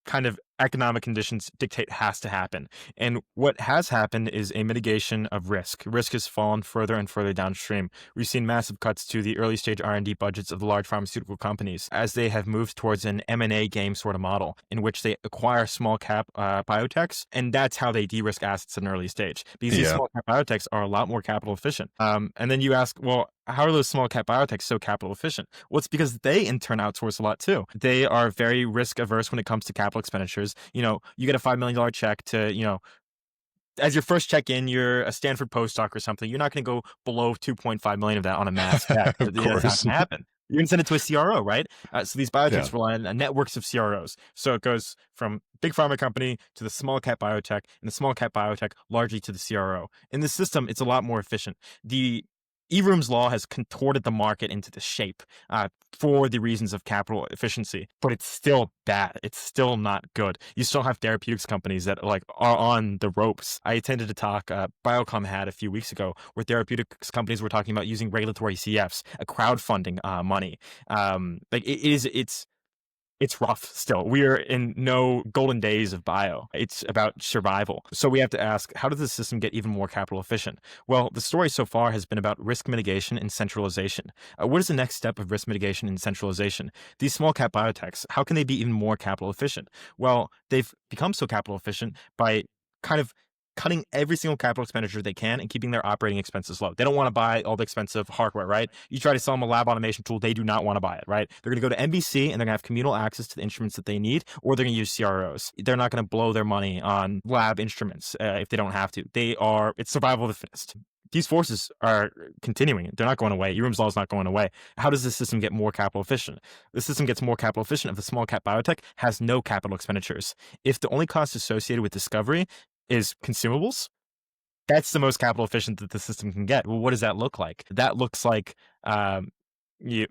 kind of economic conditions dictate has to happen. And what has happened is a mitigation of risk. Risk has fallen further and further downstream. We've seen massive cuts to the early stage R&D budgets of the large pharmaceutical companies as they have moved towards an M&A game sort of model in which they acquire small cap biotechs, and that's how they de-risk assets at an early stage. Because these Yeah. small cap biotechs are a lot more capital efficient. And then you ask, well, how are those small cap biotechs so capital efficient? Well, it's because they in turn outsource a lot too. They are very risk averse when it comes to capital expenditures. You get a $5 million check to, as your first check in, you're a Stanford postdoc or something. You're not going to go below 2.5 million of that on a mass check. Of That's not course. going to happen. You're going to send it to a CRO, right? So these Yeah. biotechs rely on networks of CROs. So it goes from big pharma company to the small cap biotech, and the small cap biotech largely to the CRO. In this system, it's a lot more efficient. The Eroom's law has contorted the market into the shape for the reasons of capital efficiency, but it's still bad. It's still not good. You still have therapeutics companies that are on the ropes. I attended a talk Biocom had a few weeks ago where therapeutics companies were talking about using regulatory CFs, a crowdfunding money. It's rough still. We are in no golden days of bio. It's about survival. So we have to ask, how does the system get even more capital efficient? Well, the story so far has been about risk mitigation and centralization. What is the next step of risk mitigation and centralization? These small cap biotechs, how can they be even more capital efficient? Well, they've become so capital efficient by kind of cutting every single capital expenditure they can and keeping their operating expenses low. They don't want to buy all the expensive hardware, right? You try to sell them a lab automation tool, they do not want to buy it, right? They're going to go to NBC and they're going to have communal access to the instruments that they need, or they're going to use CROs. They're not going to blow their money on lab instruments if they don't have to. It's survival of the fittest. These forces are continuing. They're not going away. Ebrum's law is not going away. How does this system get more capital efficient? The system gets more capital efficient if the small cap biotech has no capital expenditures. If the only cost associated with discovery is consumables, that's the most capital efficient that the system can get. Well, what does that look like? That looks like you,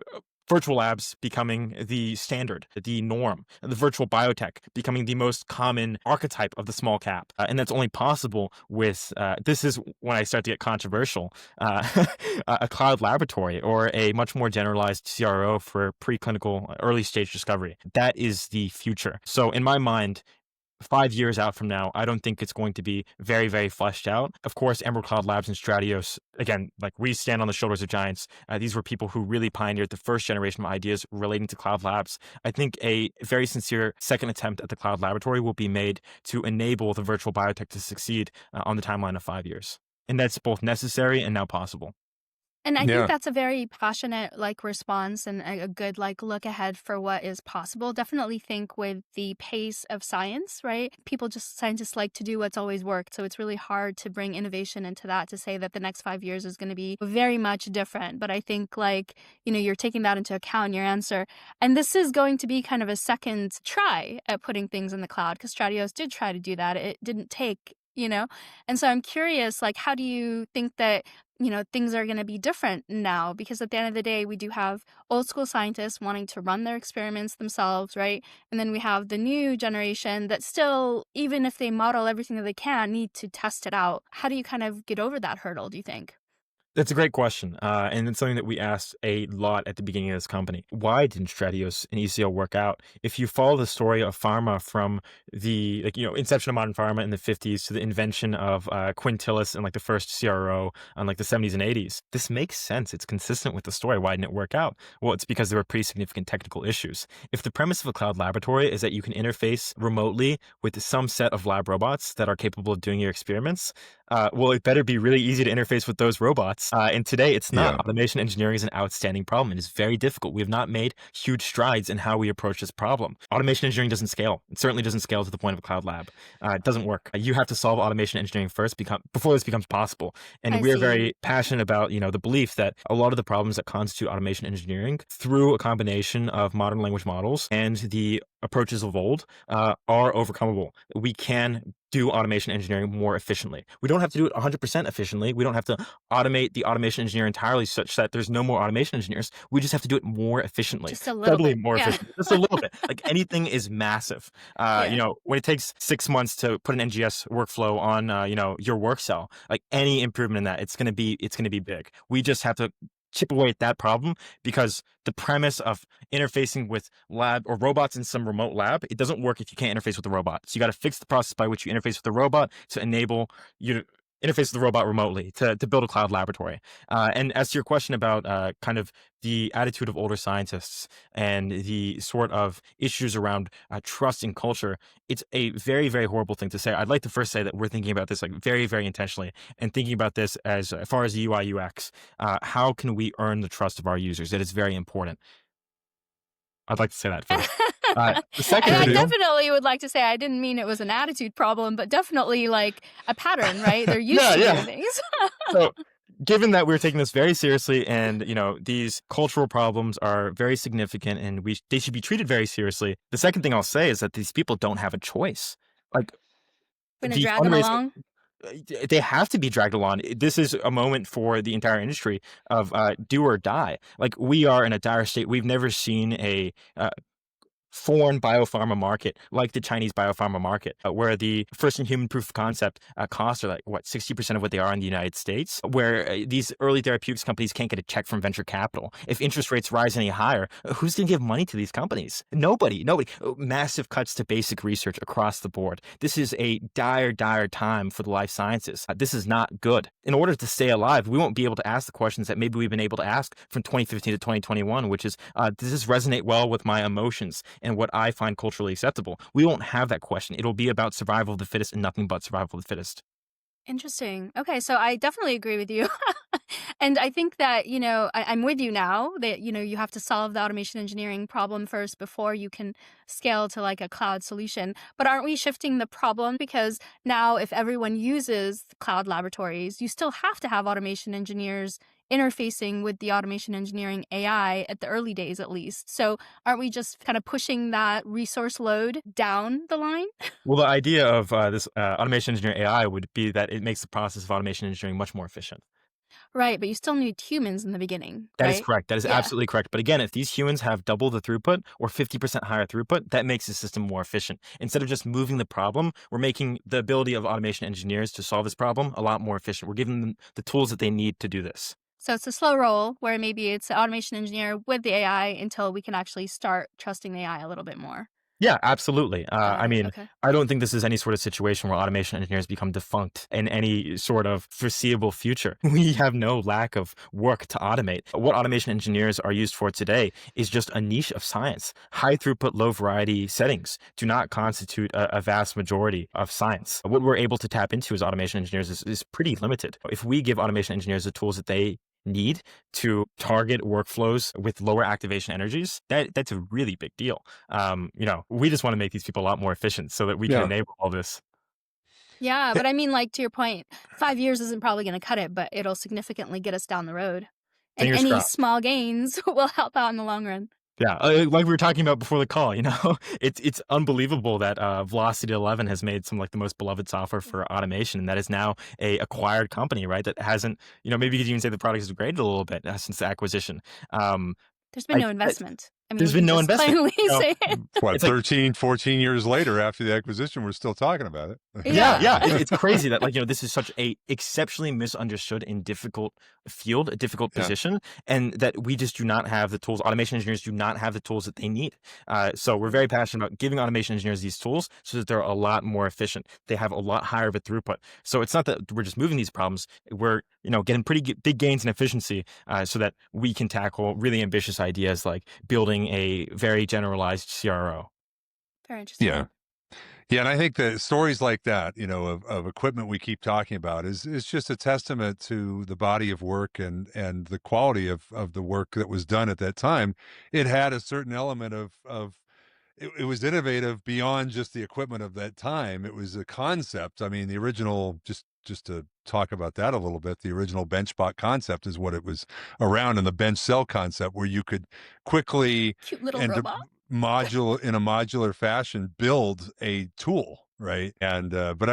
virtual labs becoming the standard, the norm, the virtual biotech becoming the most common archetype of the small cap. And that's only possible with, this is when I start to get controversial, a cloud laboratory or a much more generalized CRO for preclinical early stage discovery. That is the future. So in my mind, 5 years out from now, I don't think it's going to be very, very fleshed out. Of course, Emerald Cloud Labs and Stratios, again, like we stand on the shoulders of giants. These were people who really pioneered the first generation of ideas relating to cloud labs. I think a very sincere second attempt at the cloud laboratory will be made to enable the virtual biotech to succeed on the timeline of 5 years. And that's both necessary and now possible. And I Yeah. think that's a very passionate response and a good look ahead for what is possible. Definitely think with the pace of science, right? Scientists like to do what's always worked. So it's really hard to bring innovation into that, to say that the next 5 years is going to be very much different. But I think you're taking that into account in your answer. And this is going to be kind of a second try at putting things in the cloud, because Stratios did try to do that. It didn't take, And so I'm curious, how do you think that things are going to be different now? Because at the end of the day, we do have old school scientists wanting to run their experiments themselves, right? And then we have the new generation that still, even if they model everything that they can, need to test it out. How do you kind of get over that hurdle, do you think? That's a great question. And it's something that we asked a lot at the beginning of this company. Why didn't Stratios and ECL work out? If you follow the story of pharma from the inception of modern pharma in the 50s to the invention of Quintilis and the first CRO on the 70s and 80s, this makes sense. It's consistent with the story. Why didn't it work out? Well, it's because there were pretty significant technical issues. If the premise of a cloud laboratory is that you can interface remotely with some set of lab robots that are capable of doing your experiments, well, it better be really easy to interface with those robots. And today it's not. Yeah. Automation engineering is an outstanding problem. It is very difficult. We have not made huge strides in how we approach this problem. Automation engineering doesn't scale. It certainly doesn't scale to the point of a cloud lab. It doesn't work. You have to solve automation engineering first before this becomes possible. And I we're see. very passionate about, the belief that a lot of the problems that constitute automation engineering, through a combination of modern language models and the approaches of old, are overcomable. We can do automation engineering more efficiently. We don't have to do it 100% efficiently. We don't have to automate the automation engineer entirely such that there's no more automation engineers. We just have to do it more efficiently. Just a little Steadily bit. more Yeah. efficient. Just a little bit. Anything is massive. Yeah. When it takes 6 months to put an NGS workflow on, your work cell, any improvement in that, it's going to be big. We just have to chip away at that problem, because the premise of interfacing with lab or robots in some remote lab, it doesn't work if you can't interface with the robot. So you got to fix the process by which you interface with the robot to enable you to interface with the robot remotely to build a cloud laboratory. And as to your question about kind of the attitude of older scientists and the sort of issues around trust and culture, it's a very, very horrible thing to say. I'd like to first say that we're thinking about this very, very intentionally, and thinking about this as far as the UI UX. How can we earn the trust of our users? It is very important. I'd like to say that first. The second And I thing, definitely would like to say I didn't mean it was an attitude problem, but definitely a pattern, right? They're used to doing things. So, given that we're taking this very seriously, and these cultural problems are very significant, and they should be treated very seriously. The second thing I'll say is that these people don't have a choice. We're gonna The drag them fundraising- along. They have to be dragged along. This is a moment for the entire industry of do or die. We are in a dire state. We've never seen a foreign biopharma market like the Chinese biopharma market, where the first in human proof of concept costs are 60% of what they are in the United States, where these early therapeutics companies can't get a check from venture capital. If interest rates rise any higher, who's going to give money to these companies? Nobody. Massive cuts to basic research across the board. This is a dire time for the life sciences. This is not good. In order to stay alive, we won't be able to ask the questions that maybe we've been able to ask from 2015 to 2021, which is, does this resonate well with my emotions and what I find culturally acceptable? We won't have that question. It'll be about survival of the fittest and nothing but survival of the fittest. Interesting. Okay, so I definitely agree with you. And I think that, I'm with you now that, you have to solve the automation engineering problem first before you can scale to like a cloud solution. But aren't we shifting the problem? Because now, if everyone uses cloud laboratories, you still have to have automation engineers interfacing with the automation engineering AI at the early days, at least. So aren't we just kind of pushing that resource load down the line? Well, the idea of this automation engineering AI would be that it makes the process of automation engineering much more efficient. Right, but you still need humans in the beginning, That is right? correct. That is Yeah. absolutely correct. But again, if these humans have double the throughput or 50% higher throughput, that makes the system more efficient. Instead of just moving the problem, we're making the ability of automation engineers to solve this problem a lot more efficient. We're giving them the tools that they need to do this. So it's a slow roll where maybe it's an automation engineer with the AI until we can actually start trusting the AI a little bit more. Yeah, absolutely. Got I it. mean, Okay. I don't think this is any sort of situation where automation engineers become defunct in any sort of foreseeable future. We have no lack of work to automate. What automation engineers are used for today is just a niche of science. High throughput, low variety settings do not constitute a vast majority of science. What we're able to tap into as automation engineers is pretty limited. If we give automation engineers the tools that they need to target workflows with lower activation energies, that's a really big deal. We just want to make these people a lot more efficient so that we can Yeah. enable all this. Yeah, but I mean, like to your point, 5 years isn't probably going to cut it, but it'll significantly get us down the road. And Fingers any crossed. small gains will help out in the long run. Yeah, like we were talking about before the call, it's unbelievable that Velocity 11 has made some like the most beloved software for automation, and that is now a acquired company, right? That hasn't, maybe you could even say the product has degraded a little bit since the acquisition. There's been I, no investment. I mean, there's we been can no just investment. plainly say it. What, It's like 13, 14 years later after the acquisition, we're still talking about it. Yeah, Yeah. it's crazy that this is such a exceptionally misunderstood and difficult field, a difficult Yeah. position, and that we just do not have the tools. Automation engineers do not have the tools that they need. So we're very passionate about giving automation engineers these tools so that they're a lot more efficient. They have a lot higher of a throughput. So it's not that we're just moving these problems. We're getting pretty big gains in efficiency so that we can tackle really ambitious ideas like building a very generalized CRO. Very interesting. Yeah. Yeah, and I think that stories like that, of equipment we keep talking about is just a testament to the body of work and the quality of the work that was done at that time. It had a certain element of it was innovative beyond just the equipment of that time. It was a concept. I mean, the original just to talk about that a little bit, the original bench bot concept is what it was around, and the bench cell concept where you could quickly Cute little and robot. in a modular fashion build a tool, right? And but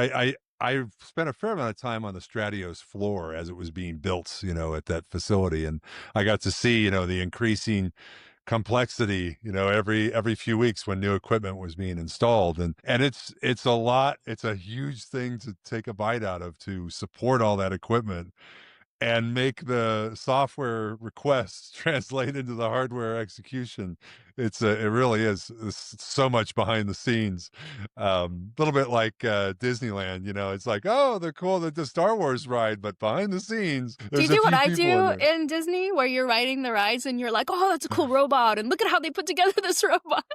I've spent a fair amount of time on the Stratios floor as it was being built, at that facility, and I got to see, the increasing complexity, every few weeks when new equipment was being installed, and it's a lot. It's a huge thing to take a bite out of, to support all that equipment and make the software requests translate into the hardware execution. It really is so much behind the scenes. A little bit like Disneyland, it's like, oh, they're cool at the Star Wars ride, but behind the scenes, Do there's you a do what few I people in do there. in Disney where you're riding the rides and you're like, oh, that's a cool robot. And look at how they put together this robot.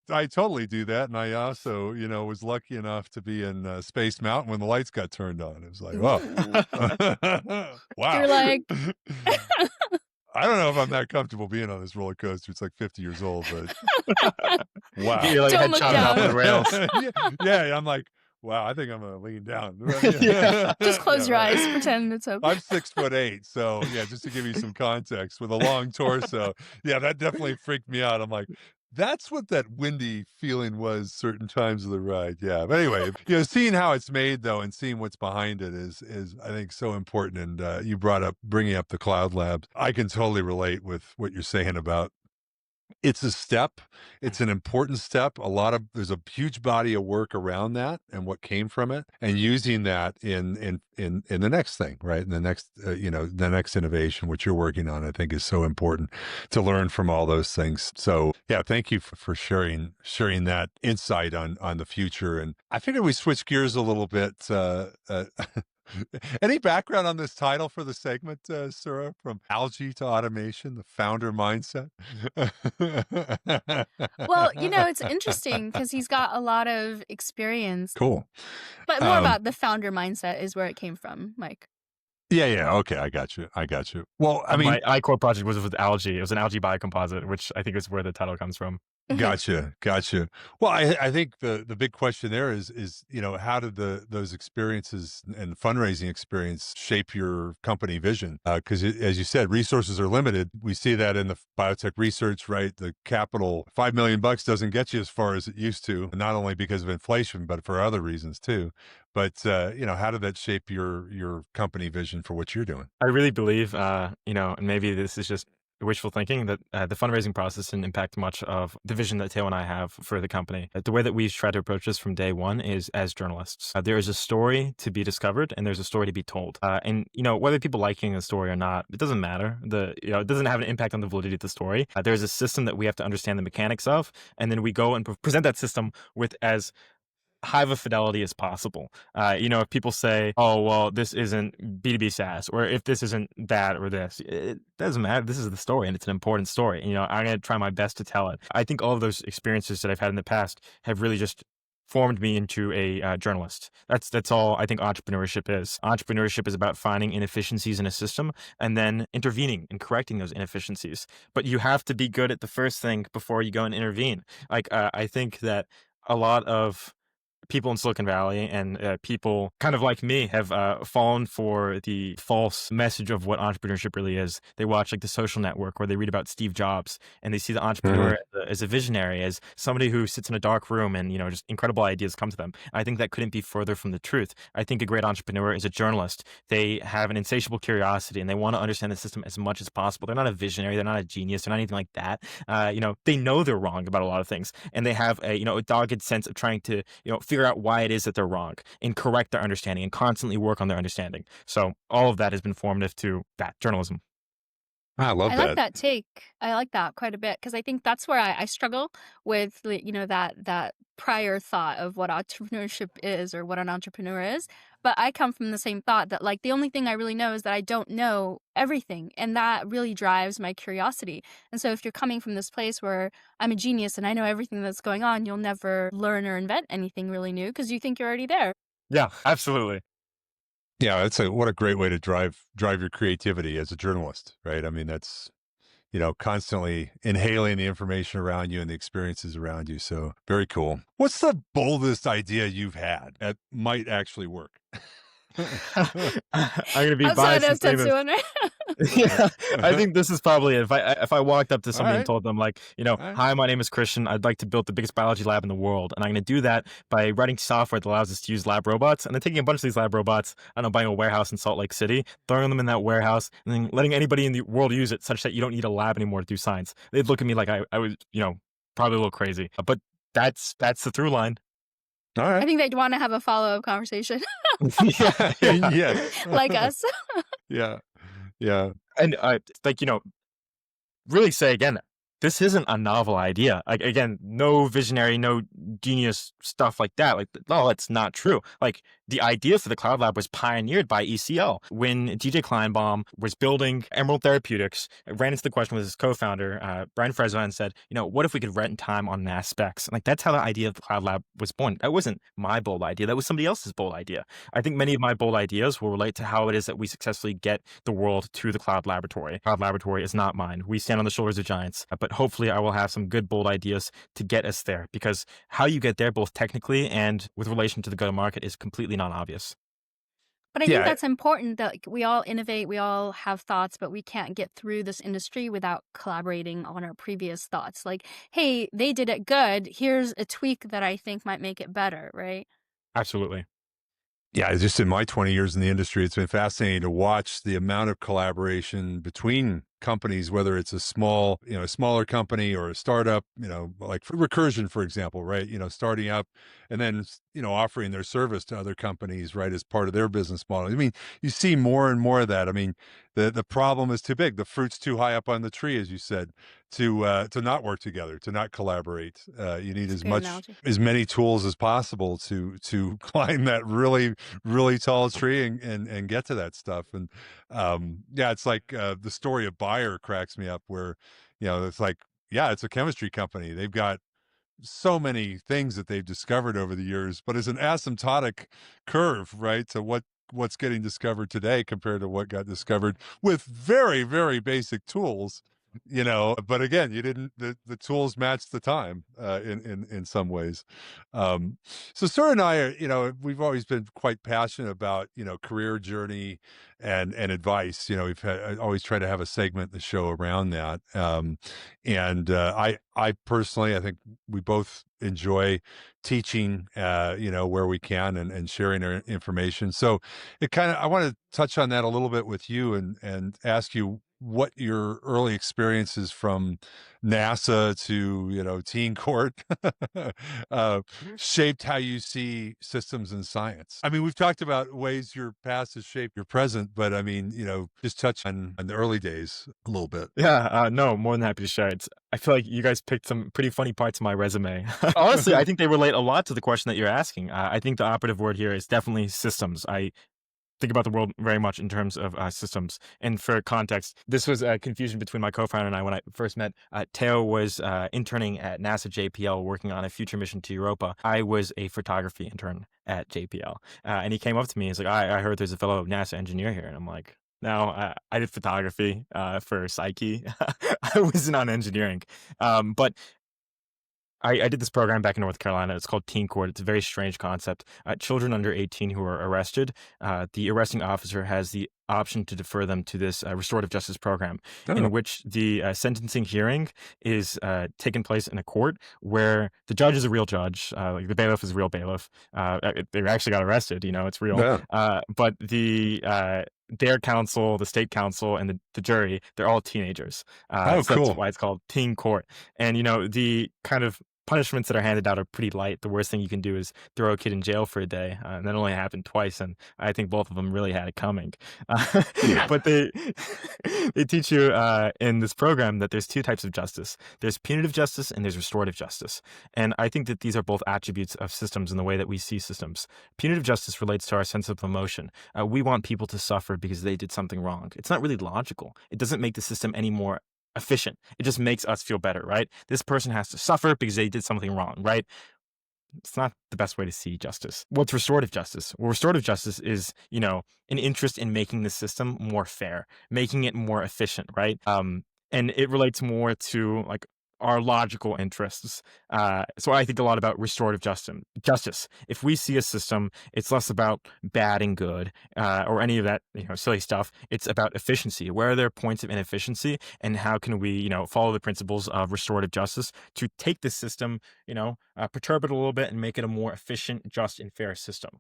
I totally do that, and I also, was lucky enough to be in Space Mountain when the lights got turned on. It was like, Ooh. oh, wow. You're like, I don't know if I'm that comfortable being on this roller coaster. It's like 50 years old, but wow. You're like Don't head look chopping off down. the rails. Yeah, I'm like, wow, I think I'm gonna lean down. Yeah. just close your right. eyes, pretend it's open. I'm 6'8", so yeah, just to give you some context, with a long torso, yeah, that definitely freaked me out. I'm like, that's what that windy feeling was certain times of the ride. Yeah, but anyway, seeing how it's made though, and seeing what's behind it is I think so important. And you brought up bringing up the cloud labs. I can totally relate with what you're saying about. It's a step. It's an important step. There's a huge body of work around that and what came from it, and using that in the next thing, right? And the next, the next innovation, which you're working on, I think is so important to learn from all those things. So yeah, thank you for sharing that insight on the future. And I figured we switch gears a little bit. Any background on this title for the segment, Sarah? From algae to automation, the founder mindset. Well, it's interesting because he's got a lot of experience, Cool. but more Um, about the founder mindset is where it came from, Mike. yeah, yeah. Okay, I got you. I got you. Well, I mean, My iCore project was with algae. It was an algae biocomposite, which I think is where the title comes from. gotcha, gotcha. Well, I think the big question there is how did those experiences and fundraising experience shape your company vision? Because as you said, resources are limited. We see that in the biotech research, right? The capital, $5 million doesn't get you as far as it used to, not only because of inflation, but for other reasons too. But how did that shape your company vision for what you're doing? I really believe, and maybe this is just wishful thinking, that the fundraising process didn't impact much of the vision that Taylor and I have for the company. The way that we've tried to approach this from day one is as journalists. There is a story to be discovered, and there's a story to be told. And whether people liking the story or not, it doesn't matter. It doesn't have an impact on the validity of the story. There's a system that we have to understand the mechanics of, and then we go and present that system with as high of a fidelity as possible. If people say, oh, well, this isn't B2B SaaS, or if this isn't that or this, it doesn't matter. This is the story, and it's an important story. I'm going to try my best to tell it. I think all of those experiences that I've had in the past have really just formed me into a journalist. That's all I think entrepreneurship is. Entrepreneurship is about finding inefficiencies in a system and then intervening and correcting those inefficiencies. But you have to be good at the first thing before you go and intervene. I think that a lot of people in Silicon Valley and people kind of like me have fallen for the false message of what entrepreneurship really is. They watch like The Social Network, where they read about Steve Jobs, and they see the entrepreneur as a visionary, as somebody who sits in a dark room and just incredible ideas come to them. I think that couldn't be further from the truth. I think a great entrepreneur is a journalist. They have an insatiable curiosity and they want to understand the system as much as possible. They're not a visionary. They're not a genius. They're not anything like that. They know they're wrong about a lot of things, and they have a dogged sense of trying to figure out why it is that they're wrong and correct their understanding and constantly work on their understanding. So all of that has been formative to that journalism. I love I like that. that take. I like that quite a bit because I think that's where I struggle with that prior thought of what entrepreneurship is or what an entrepreneur is. But I come from the same thought that like the only thing I really know is that I don't know everything, and that really drives my curiosity. And so if you're coming from this place where I'm a genius and I know everything that's going on, you'll never learn or invent anything really new because you think you're already there. Yeah, absolutely. Yeah, what a great way to drive your creativity as a journalist, right? I mean, that's constantly inhaling the information around you and the experiences around you. So very cool. What's the boldest idea you've had that might actually work? I'm going to be Outside biased of and say this. Tetsuwan, right? Yeah, I think this is probably it. If I walked up to somebody and right. told them like, All right. hi, my name is Christian. I'd like to build the biggest biology lab in the world, and I'm going to do that by writing software that allows us to use lab robots, and then taking a bunch of these lab robots, I don't know, buying a warehouse in Salt Lake City, throwing them in that warehouse, and then letting anybody in the world use it, such that you don't need a lab anymore to do science. They'd look at me like I was, probably a little crazy, but that's the through line. All I right. think they'd want to have a follow-up conversation Yeah, Yes. like us. Yeah. Yeah. and really say again, this isn't a novel idea. Like, again, no visionary, no genius stuff like that. Like, no, that's not true. Like, the idea for the Cloud Lab was pioneered by ECL. When DJ Kleinbaum was building Emerald Therapeutics, ran into the question with his co-founder, Brian Frezza, and said, what if we could rent time on mass specs? And like, that's how the idea of the Cloud Lab was born. That wasn't my bold idea. That was somebody else's bold idea. I think many of my bold ideas will relate to how it is that we successfully get the world to the Cloud Laboratory. Cloud Laboratory is not mine. We stand on the shoulders of giants, but hopefully I will have some good, bold ideas to get us there, because how you get there, both technically and with relation to the go-to-market, is completely non-obvious. But I Yeah. think that's important that like, we all innovate, we all have thoughts, but we can't get through this industry without collaborating on our previous thoughts. Like, hey, they did it good. Here's a tweak that I think might make it better, right? Absolutely. Yeah, just in my 20 years in the industry, it's been fascinating to watch the amount of collaboration between companies, whether it's a smaller company or a startup, like for Recursion, for example, right? Starting up and then, offering their service to other companies, right, as part of their business model. I mean, you see more and more of that. I mean, the problem is too big. The fruit's too high up on the tree, as you said, to not work together, to not collaborate. You need That's a good analogy. as many tools as possible to climb that really tall tree and get to that stuff. And yeah, it's like the story of Bayer cracks me up, where it's like, yeah, it's a chemistry company. They've got so many things that they've discovered over the years, but it's an asymptotic curve, right, to what's getting discovered today compared to what got discovered with very, very basic tools. But again, you didn't the tools matched the time in some ways. um so Sir and I are, we've always been quite passionate about career journey and advice. We've I always try to have a segment in the show around that. And I personally, I think we both enjoy teaching, where we can, and sharing our information. So I want to touch on that a little bit with you, and ask you what your early experiences from NASA to, teen court, shaped how you see systems and science. I mean, we've talked about ways your past has shaped your present, but I mean, just touch on the early days a little bit. Yeah, no, more than happy to share it. I feel like you guys picked some pretty funny parts of my resume. Honestly, I think they relate a lot to the question that you're asking. I think the operative word here is definitely systems. I think about the world very much in terms of systems. And for context, this was a confusion between my co-founder and I when I first met. Teo was interning at NASA JPL working on a future mission to Europa. I was a photography intern at JPL. And he came up to me and he's like, I heard there's a fellow NASA engineer here. And I'm like, no, I did photography for Psyche. I wasn't on engineering. But I did this program back in North Carolina. It's called Teen Court. It's a very strange concept. Children under 18 who are arrested, the arresting officer has the option to defer them to this restorative justice program, in which the sentencing hearing is taking place in a court where the judge is a real judge, like the bailiff is a real bailiff. They actually got arrested, it's real. Yeah. But their counsel, the state counsel, and the jury, they're all teenagers. Oh, So cool. that's why it's called Teen Court. And, the kind of punishments that are handed out are pretty light. The worst thing you can do is throw a kid in jail for a day. And that only happened twice, and I think both of them really had it coming. But they teach you in this program that there's two types of justice. There's punitive justice and there's restorative justice. And I think that these are both attributes of systems in the way that we see systems. Punitive justice relates to our sense of emotion. We want people to suffer because they did something wrong. It's not really logical. It doesn't make the system any more efficient. It just makes us feel better, right? This person has to suffer because they did something wrong, right? It's not the best way to see justice. What's restorative justice? Well, restorative justice is, an interest in making the system more fair, making it more efficient, right? And it relates more to like our logical interests. So I think a lot about restorative justice. If we see a system, it's less about bad and good or any of that silly stuff. It's about efficiency. Where are there points of inefficiency, and how can we follow the principles of restorative justice to take this system, perturb it a little bit and make it a more efficient, just, and fair system.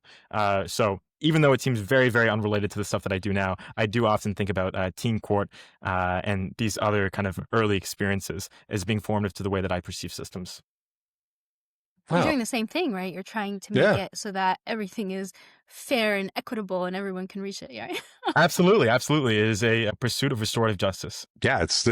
So even though it seems very, very unrelated to the stuff that I do now, I do often think about teen court and these other kind of early experiences as being formative to the way that I perceive systems. You're doing the same thing, right? You're trying to make it so that everything is fair and equitable and everyone can reach it, right? Absolutely. It is a pursuit of restorative justice. Yeah, it's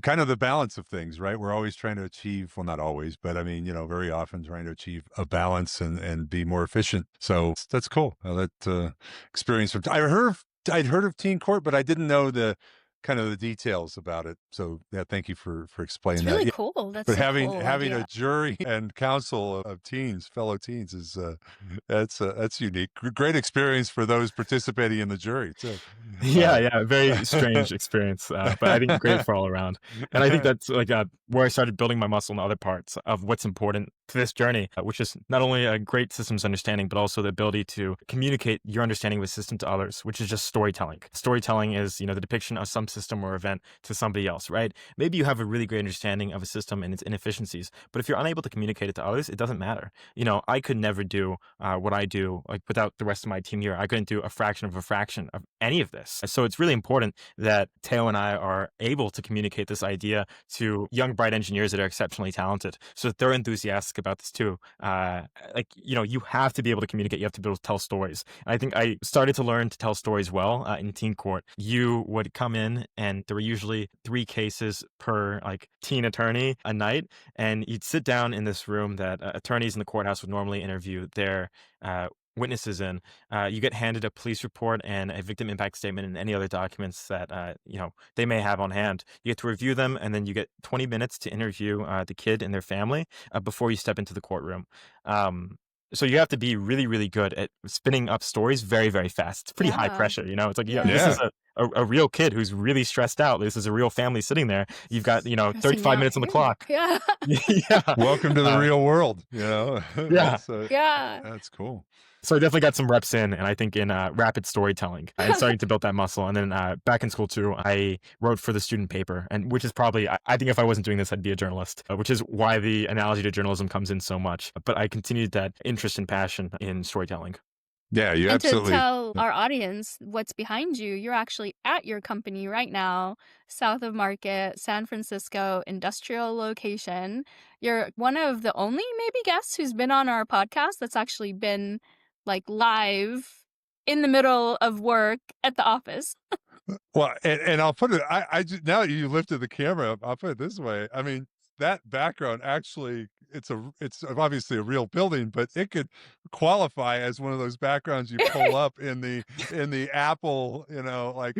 kind of the balance of things, right? We're always trying to achieve, well, not always, but I mean, very often trying to achieve a balance and be more efficient. So that's cool. That experience from I'd heard of Teen Court, but I didn't know the kind of the details about it. So yeah, thank you for explaining It's really that. cool. That's But so having cool a jury and council of fellow teens, is that's unique. Great experience for those participating in the jury too. Yeah, very strange experience, but I think great for all around. And I think that's like where I started building my muscle in other parts of what's important to this journey, which is not only a great systems understanding, but also the ability to communicate your understanding of a system to others, which is just storytelling. Storytelling is, the depiction of some system or event to somebody else, right? Maybe you have a really great understanding of a system and its inefficiencies, but if you're unable to communicate it to others, it doesn't matter. I could never do what I do without the rest of my team here. I couldn't do a fraction of any of this. So it's really important that Teo and I are able to communicate this idea to young, bright engineers that are exceptionally talented, so that they're enthusiastic about this too. You have to be able to communicate. You have to be able to tell stories. And I think I started to learn to tell stories well in Teen Court. You would come in in, and there were usually 3 cases per like teen attorney a night. And you'd sit down in this room that attorneys in the courthouse would normally interview their witnesses in. You get handed a police report and a victim impact statement and any other documents that they may have on hand. You get to review them, and then you get 20 minutes to interview the kid and their family before you step into the courtroom. So you have to be really, really good at spinning up stories very, very fast. It's pretty high Yeah. pressure, It's like, Yeah. this is Yeah. a real kid who's really stressed out. This is a real family sitting there. You've got, Stressing 35 out minutes on the here. clock. Yeah. Yeah. Welcome to the real world. Yeah. Yeah. That's cool. So I definitely got some reps in, and I think in rapid storytelling and starting to build that muscle. And then back in school too, I wrote for the student paper, and which is probably, I think if I wasn't doing this, I'd be a journalist, which is why the analogy to journalism comes in so much. But I continued that interest and passion in storytelling. Yeah, you And absolutely. to tell our audience what's behind you, you're actually at your company right now, south of Market, San Francisco, industrial location. You're one of the only maybe guests who's been on our podcast that's actually been like live in the middle of work at the office. Well, and I'll put it, now that you lifted the camera up, I'll put it this way. I mean, that background actually, it's obviously a real building, but it could qualify as one of those backgrounds you pull up in the Apple, like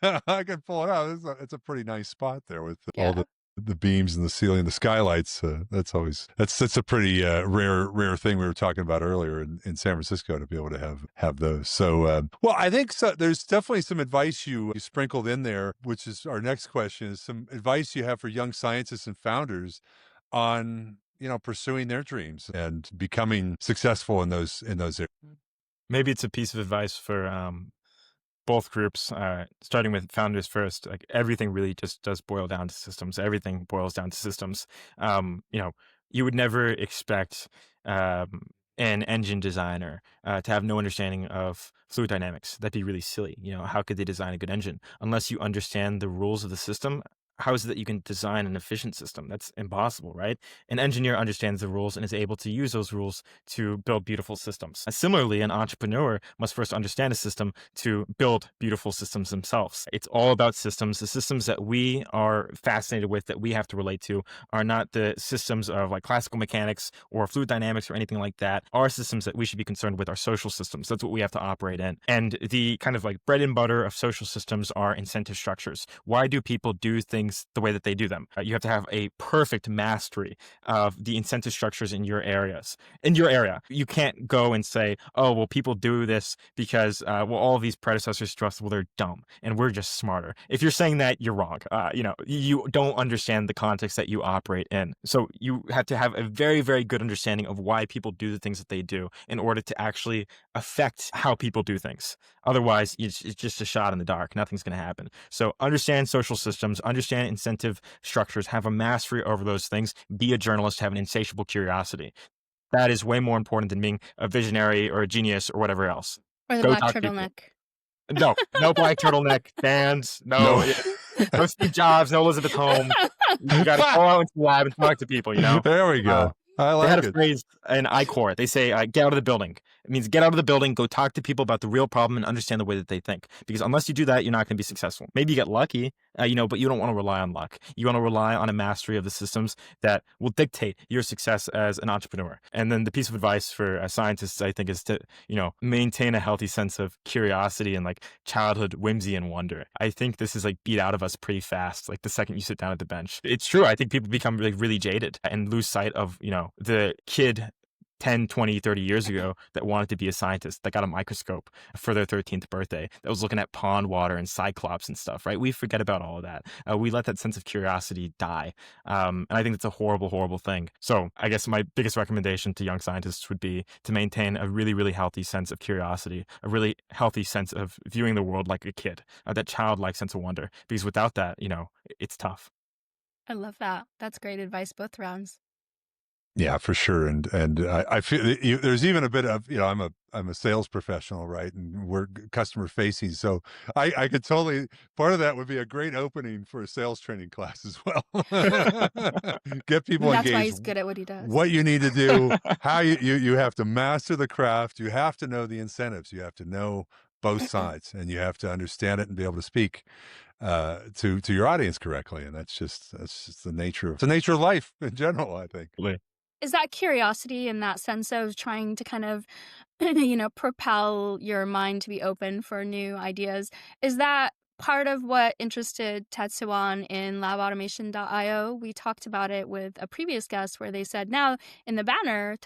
I can pull it out. It's a pretty nice spot there with all the beams and the ceiling, the skylights. That's a pretty rare thing we were talking about earlier in San Francisco to be able to have those. So, well, I think there's definitely some advice you sprinkled in there, which is our next question, is some advice you have for young scientists and founders on, pursuing their dreams and becoming successful in those areas. Maybe it's a piece of advice for both groups, starting with founders first. Like, everything really just does boil down to systems. Everything boils down to systems. You would never expect an engine designer to have no understanding of fluid dynamics. That'd be really silly. How could they design a good engine unless you understand the rules of the system? How is it that you can design an efficient system? That's impossible, right? An engineer understands the rules and is able to use those rules to build beautiful systems. Similarly, an entrepreneur must first understand a system to build beautiful systems themselves. It's all about systems. The systems that we are fascinated with, that we have to relate to, are not the systems of like classical mechanics or fluid dynamics or anything like that. Our systems that we should be concerned with are social systems. That's what we have to operate in. And the kind of like bread and butter of social systems are incentive structures. Why do people do things the way that they do them? You have to have a perfect mastery of the incentive structures in your area. You can't go and say, oh, well, people do this because, all of these predecessors to us, well, they're dumb and we're just smarter. If you're saying that, you're wrong. You don't understand the context that you operate in. So you have to have a very, very good understanding of why people do the things that they do in order to actually affect how people do things. Otherwise, it's just a shot in the dark. Nothing's going to happen. So understand social systems, understand incentive structures, have a mastery over those things, be a journalist, have an insatiable curiosity. That is way more important than being a visionary or a genius or whatever else. Or the Go black talk to people. turtleneck. No black turtleneck fans. No Steve Jobs, no Elizabeth Holmes. You got to go out into the lab and talk to people, There we go. I like they had it. a phrase in I-Corps. They say, get out of the building. It means get out of the building, go talk to people about the real problem and understand the way that they think. Because unless you do that, you're not going to be successful. Maybe you get lucky, but you don't want to rely on luck. You want to rely on a mastery of the systems that will dictate your success as an entrepreneur. And then the piece of advice for scientists, I think, is to, maintain a healthy sense of curiosity and like childhood whimsy and wonder. I think this is like beat out of us pretty fast. Like the second you sit down at the bench, it's true. I think people become like really jaded and lose sight of, the kid 10, 20, 30 years ago that wanted to be a scientist, that got a microscope for their 13th birthday, that was looking at pond water and cyclops and stuff, right? We forget about all of that. We let that sense of curiosity die. And I think that's a horrible, horrible thing. So I guess my biggest recommendation to young scientists would be to maintain a really, really healthy sense of curiosity, a really healthy sense of viewing the world like a kid, that childlike sense of wonder. Because without that, it's tough. I love that. That's great advice both rounds. Yeah, for sure. And I feel there's even a bit of, I'm a sales professional, right? And we're customer facing. So I could totally, part of that would be a great opening for a sales training class as well. Get people engaged. That's why he's good at what he does. What you need to do, how you have to master the craft. You have to know the incentives. You have to know both sides and you have to understand it and be able to speak to your audience correctly, and that's just the nature of life in general, I think. Is that curiosity and that sense of trying to kind of, propel your mind to be open for new ideas? Is that part of what interested Tetsuwan in labautomation.io? We talked about it with a previous guest where they said now in the banner,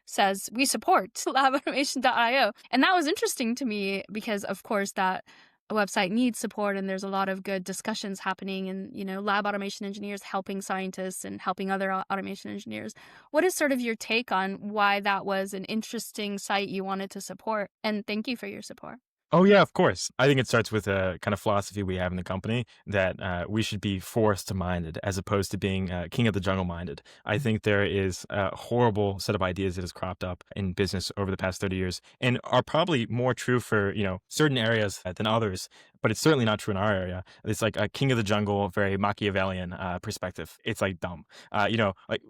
says we support labautomation.io. And that was interesting to me because, of course, that website needs support and there's a lot of good discussions happening and lab automation engineers helping scientists and helping other automation engineers. What is sort of your take on why that was an interesting site you wanted to support? And thank you for your support. Oh yeah, of course. I think it starts with a kind of philosophy we have in the company that we should be forest minded as opposed to being king of the jungle minded. I think there is a horrible set of ideas that has cropped up in business over the past 30 years and are probably more true for, certain areas than others, but it's certainly not true in our area. It's like a king of the jungle, very Machiavellian perspective. It's like dumb. Like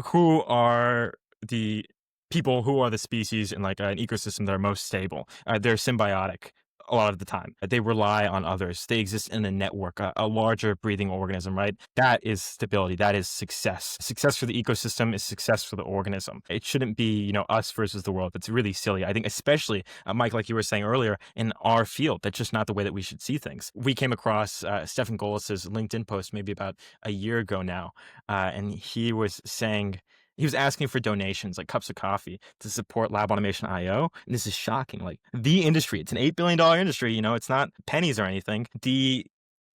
who are the people, who are the species in like an ecosystem that are most stable? They're symbiotic a lot of the time. They rely on others. They exist in a network, a larger breathing organism, right? That is stability. That is success. Success for the ecosystem is success for the organism. It shouldn't be, us versus the world. It's really silly. I think especially, Mike, like you were saying earlier, in our field, that's just not the way that we should see things. We came across Stephen Golis's LinkedIn post maybe about a year ago now, and he was saying, he was asking for donations, like cups of coffee, to support Lab Automation IO. And this is shocking. Like the industry, it's an $8 billion industry. It's not pennies or anything. The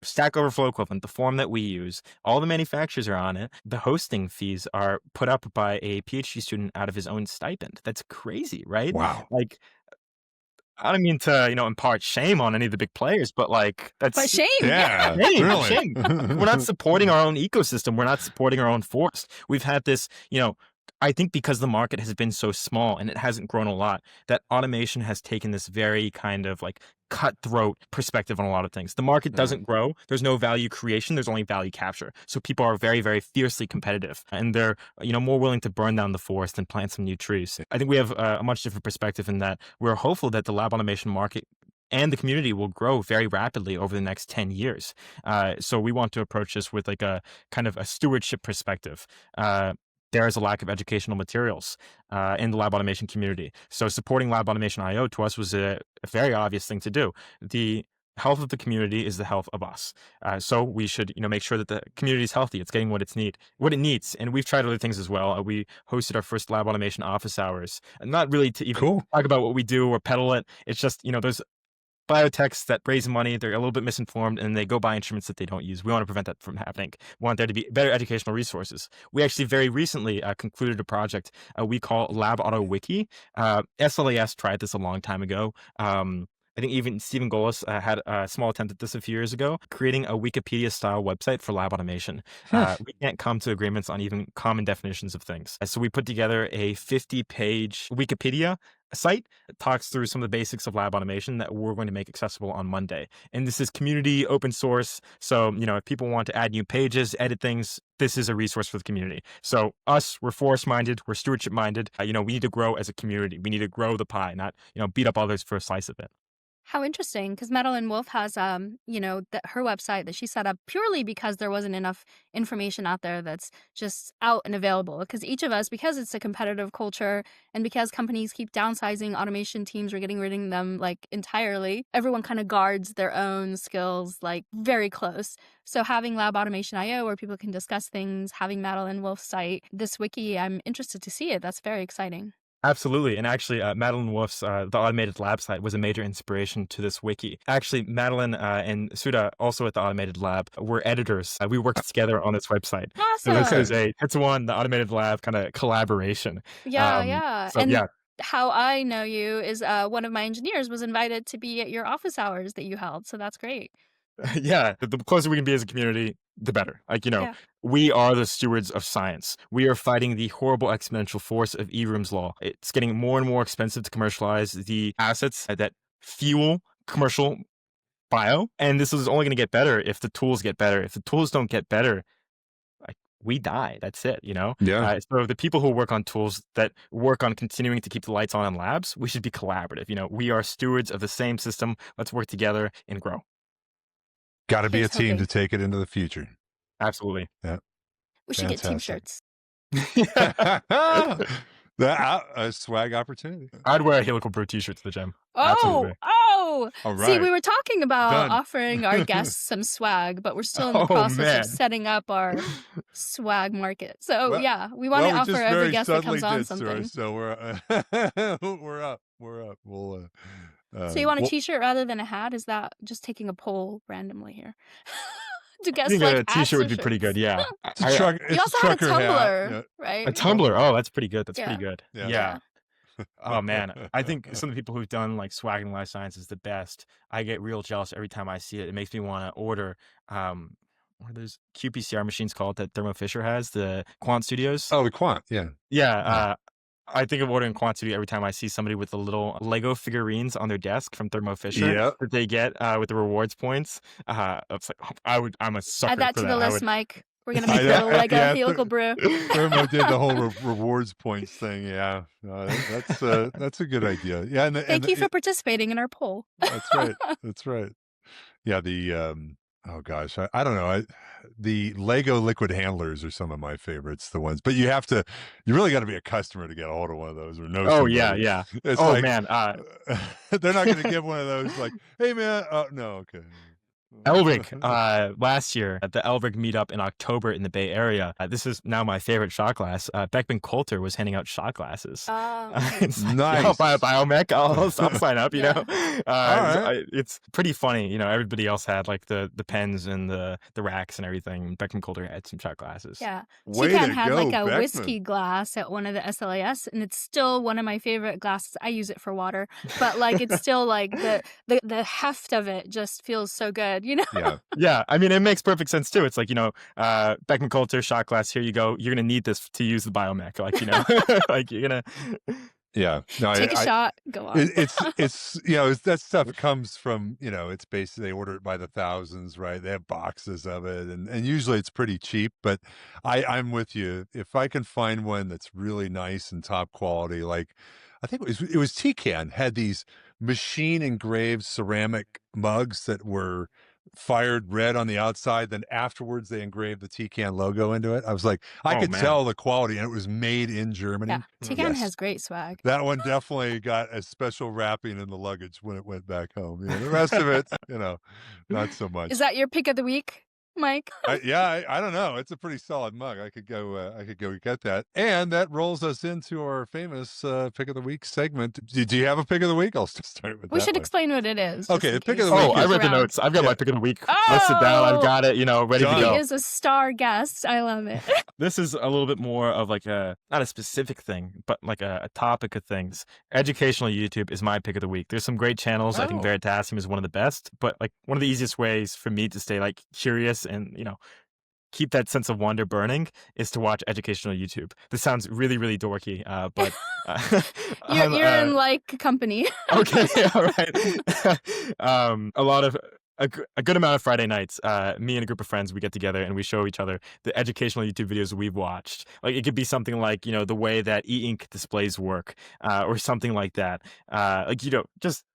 Stack Overflow equivalent, the form that we use, all the manufacturers are on it. The hosting fees are put up by a PhD student out of his own stipend. That's crazy, right? Wow. Like, I don't mean to, impart shame on any of the big players, but like But that's shame. Yeah, shame, really. shame. We're not supporting our own ecosystem. We're not supporting our own forest. We've had this, I think because the market has been so small and it hasn't grown a lot, that automation has taken this very kind of like cutthroat perspective on a lot of things. The market doesn't grow. There's no value creation. There's only value capture. So people are very, very fiercely competitive and they're, more willing to burn down the forest than plant some new trees. I think we have a much different perspective in that we're hopeful that the lab automation market and the community will grow very rapidly over the next 10 years. So we want to approach this with like a kind of a stewardship perspective. There is a lack of educational materials in the lab automation community. So supporting Lab Automation IO to us was a very obvious thing to do. The health of the community is the health of us. So we should, make sure that the community is healthy. It's getting what it needs. And we've tried other things as well. We hosted our first lab automation office hours, and not really to even talk about what we do or peddle it. It's just, there's biotechs that raise money, they're a little bit misinformed, and they go buy instruments that they don't use. We want to prevent that from happening. We want there to be better educational resources. We actually very recently concluded a project we call Lab Auto Wiki. SLAS tried this a long time ago. I think even Stephen Golis had a small attempt at this a few years ago, creating a Wikipedia-style website for lab automation. We can't come to agreements on even common definitions of things. So we put together a 50-page Wikipedia site that talks through some of the basics of lab automation that we're going to make accessible on Monday. And this is community open source. So, if people want to add new pages, edit things, this is a resource for the community. So we're forest minded, we're stewardship minded. We need to grow as a community. We need to grow the pie, not, beat up others for a slice of it. How interesting, because Madeline Wolf has, her website that she set up purely because there wasn't enough information out there that's just out and available. Because each of us, because it's a competitive culture and because companies keep downsizing automation teams or getting rid of them like entirely, everyone kind of guards their own skills like very close. So having Lab Automation IO where people can discuss things, having Madeline Wolf's site, this wiki, I'm interested to see it. That's very exciting. Absolutely. And actually, Madeline Wolf's The Automated Lab site was a major inspiration to this wiki. Actually, Madeline and Suda, also at the Automated Lab, were editors. We worked together on this website. Awesome. So this is a Tetsuwan, the Automated Lab kind of collaboration. Yeah. So, and yeah. How I know you is one of my engineers was invited to be at your office hours that you held. So that's great. Yeah, the closer we can be as a community, the better. Like, Yeah. we are the stewards of science. We are fighting the horrible exponential force of Eroom's law. It's getting more and more expensive to commercialize the assets that fuel commercial bio. And this is only going to get better if the tools get better. If the tools don't get better, like, we die. That's it, Yeah. So the people who work on tools that work on continuing to keep the lights on in labs, we should be collaborative. We are stewards of the same system. Let's work together and grow. Got to be a Here's team hoping. to take it into the future. Absolutely. Yeah. We should get team Fantastic. shirts. A swag opportunity. I'd wear a Helical Brew t-shirt to the gym. Oh, Absolutely. All See, right. we were talking about Done. offering our guests some swag, but we're still in the Oh, process man. of setting up our swag market. So Well- yeah, we want to we offer just every very guest that subtly comes on did, sir, something. so we're we're up. We'll So you want a well, t-shirt rather than a hat? Is that just taking a poll randomly here? Do I guests think like a t-shirt would be shirts? pretty good. Yeah. it's a truck. It's You also a had a trucker hat. tumbler, Yeah. right? A tumbler. Oh, that's pretty good. That's Yeah. pretty good. Yeah. Yeah. Oh man, I think some of the people who've done like swag in life sciences the best. I get real jealous every time I see it. It makes me want to order what are those qPCR machines called that Thermo Fisher has, the Quant Studios. Oh, the quant. Yeah. Yeah, I think of ordering Quant Studio every time I see somebody with the little Lego figurines on their desk from Thermo Fisher Yep. that they get with the rewards points. It's like I'm a sucker Add that for to that. the I list, would. Mike. We're gonna make Yeah, a little Lego yeah, Helical Brew. Thermo did the whole rewards points thing. Yeah, that's a good idea. Yeah, and Thank you for participating in our poll. That's right. That's right. Yeah, the oh gosh, I don't know. The Lego liquid handlers are some of my favorites. The ones, but you really got to be a customer to get a hold of one of those or know. Oh somebody. yeah. It's Oh like, man, they're not going to give one of those like, hey man, oh no, okay. Elric, last year at the Elric meetup in October in the Bay Area. This is now my favorite shot glass. Beckman Coulter was handing out shot glasses. It's like, Nice. I'll buy a biomech. I'll sign up. You Yeah. know, it's pretty funny. You know, everybody else had like the pens and the racks and everything. Beckman Coulter had some shot glasses. Yeah. Way Tican to had go, like a Beckman. whiskey glass at one of the SLAS, and it's still one of my favorite glasses. I use it for water, but like it's still like the heft of it just feels so good, you know? Yeah. Yeah, I mean, it makes perfect sense too. It's like, you know, Beckman Coulter shot glass. Here you go. You're gonna need this to use the biomech. Like, you know, like you're gonna. Yeah. No, Take a shot, go on. It's you know, that stuff comes from, you know, it's basically they order it by the thousands, right? They have boxes of it, and usually it's pretty cheap. But I'm with you. If I can find one that's really nice and top quality, like I think it was Tican had these machine engraved ceramic mugs that were fired red on the outside, then afterwards they engraved the Tican logo into it. I was like, I could tell the quality, and it was made in Germany. Yeah, Tican has great swag. That one definitely got a special wrapping in the luggage when it went back home. You know, the rest of it, you know, not so much. Is that your pick of the week, Mike? I don't know. It's a pretty solid mug. I could go get that. And that rolls us into our famous pick of the week segment. Do you have a pick of the week? I'll start with We that should one. explain what it is. Okay, the just in pick of case the week Oh, I is- read the around. notes. I've got Yeah. my pick of the week listed down. I've got it, you know, ready to Done. go. He is a star guest. I love it. This is a little bit more of like not a specific thing, but like a topic of things. Educational YouTube is my pick of the week. There's some great channels. I think Oh. Veritasium is one of the best, but like one of the easiest ways for me to stay like curious and, you know, keep that sense of wonder burning is to watch educational YouTube. This sounds really, really dorky, but You're in like company. Okay, all right. A good amount of Friday nights, me and a group of friends, we get together and we show each other the educational YouTube videos we've watched. Like it could be something like, you know, the way that e-ink displays work, or something like that. Like, you know, just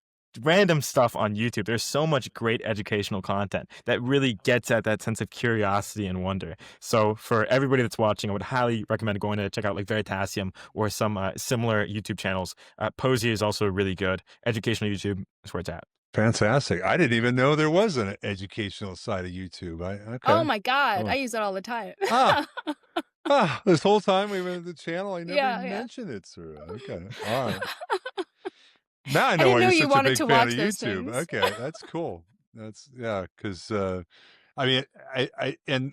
random stuff on YouTube. There's so much great educational content that really gets at that sense of curiosity and wonder. So for everybody that's watching, I would highly recommend going to check out like Veritasium or some similar YouTube channels. Posey is also really good. Educational YouTube is where it's at. Fantastic. I didn't even know there was an educational side of YouTube. Okay. Oh my God. Oh. I use it all the time. This whole time we were in the channel, I never Yeah. mentioned it, sir. Okay. All right. Now I know didn't why know you're you such a wanted big to fan watch of those YouTube. things. Okay, that's cool. That's because I mean,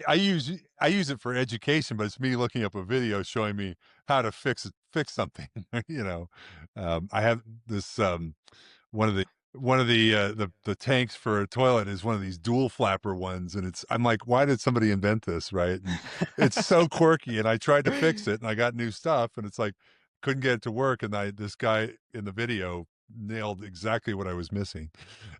I use it for education, but it's me looking up a video showing me how to fix something. You know, I have this one of the tanks for a toilet is one of these dual flapper ones, and I'm like, why did somebody invent this? Right? And it's so quirky, and I tried to fix it, and I got new stuff, and it's like couldn't get it to work, and this guy in the video nailed exactly what I was missing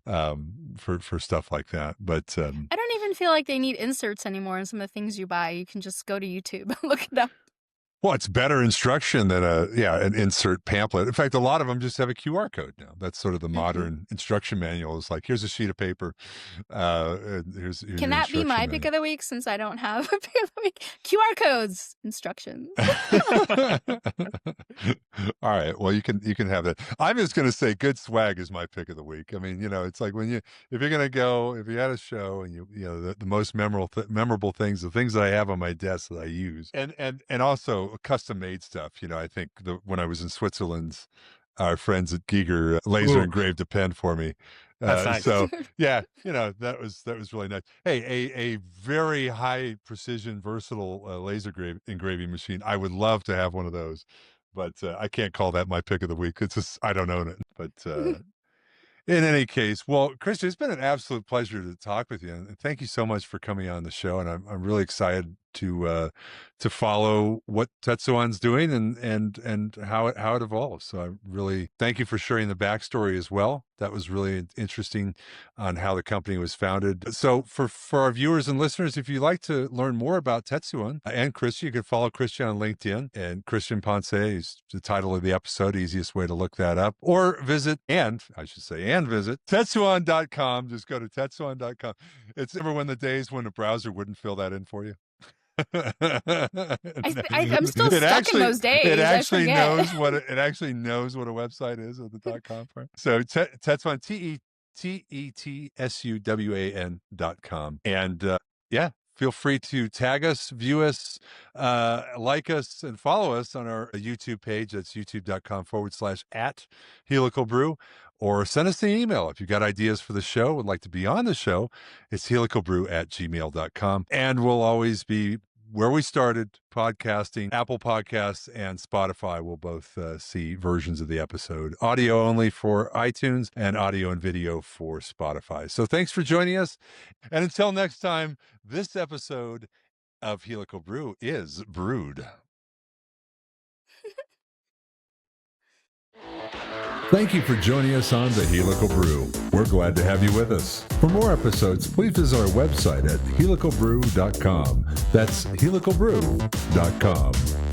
for stuff like that. But I don't even feel like they need inserts anymore in some of the things you buy. You can just go to YouTube and look it up. Well, it's better instruction than an insert pamphlet. In fact, a lot of them just have a QR code now. That's sort of the modern instruction manual. It's like, here's a sheet of paper. Here's Can your that be my instruction pick of the week, since I don't have a pick of the week? QR codes, instructions. All right. Well, you can have that. I'm just going to say good swag is my pick of the week. I mean, it's like if you're going to go, if you had a show and the most memorable things, the things that I have on my desk that I use, and also custom made stuff. I think when I was in Switzerland, our friends at Giger laser engraved a pen for me. That's nice. So yeah, that was really nice. Hey, a very high precision, versatile laser engraving machine. I would love to have one of those, but I can't call that my pick of the week. It's just I don't own it. But in any case, well, Cristian, it's been an absolute pleasure to talk with you, and thank you so much for coming on the show. And I'm really excited to follow what Tetsuwan's doing and how it evolves. So I really thank you for sharing the backstory as well. That was really interesting on how the company was founded. So for our viewers and listeners, if you'd like to learn more about Tetsuwan and Cristian, you can follow Cristian on LinkedIn, and Cristian Ponce is the title of the episode, easiest way to look that up, or visit Tetsuwan.com. Just go to Tetsuwan.com. It's never when the days when a browser wouldn't fill that in for you. I'm still stuck in those days. It actually knows what a website is at the .com part. So Tetsuwan, TETSUWAN.com, and feel free to tag us, view us, like us, and follow us on our YouTube page. That's youtube.com/@Helical Brew, or send us an email if you've got ideas for the show, would like to be on the show. It's helicalbrew@gmail.com. And we'll always be where we started, podcasting. Apple Podcasts and Spotify will both see versions of the episode. Audio only for iTunes, and audio and video for Spotify. So thanks for joining us. And until next time, this episode of Helical Brew is brewed. Thank you for joining us on the Helical Brew. We're glad to have you with us. For more episodes, please visit our website at helicalbrew.com. That's helicalbrew.com.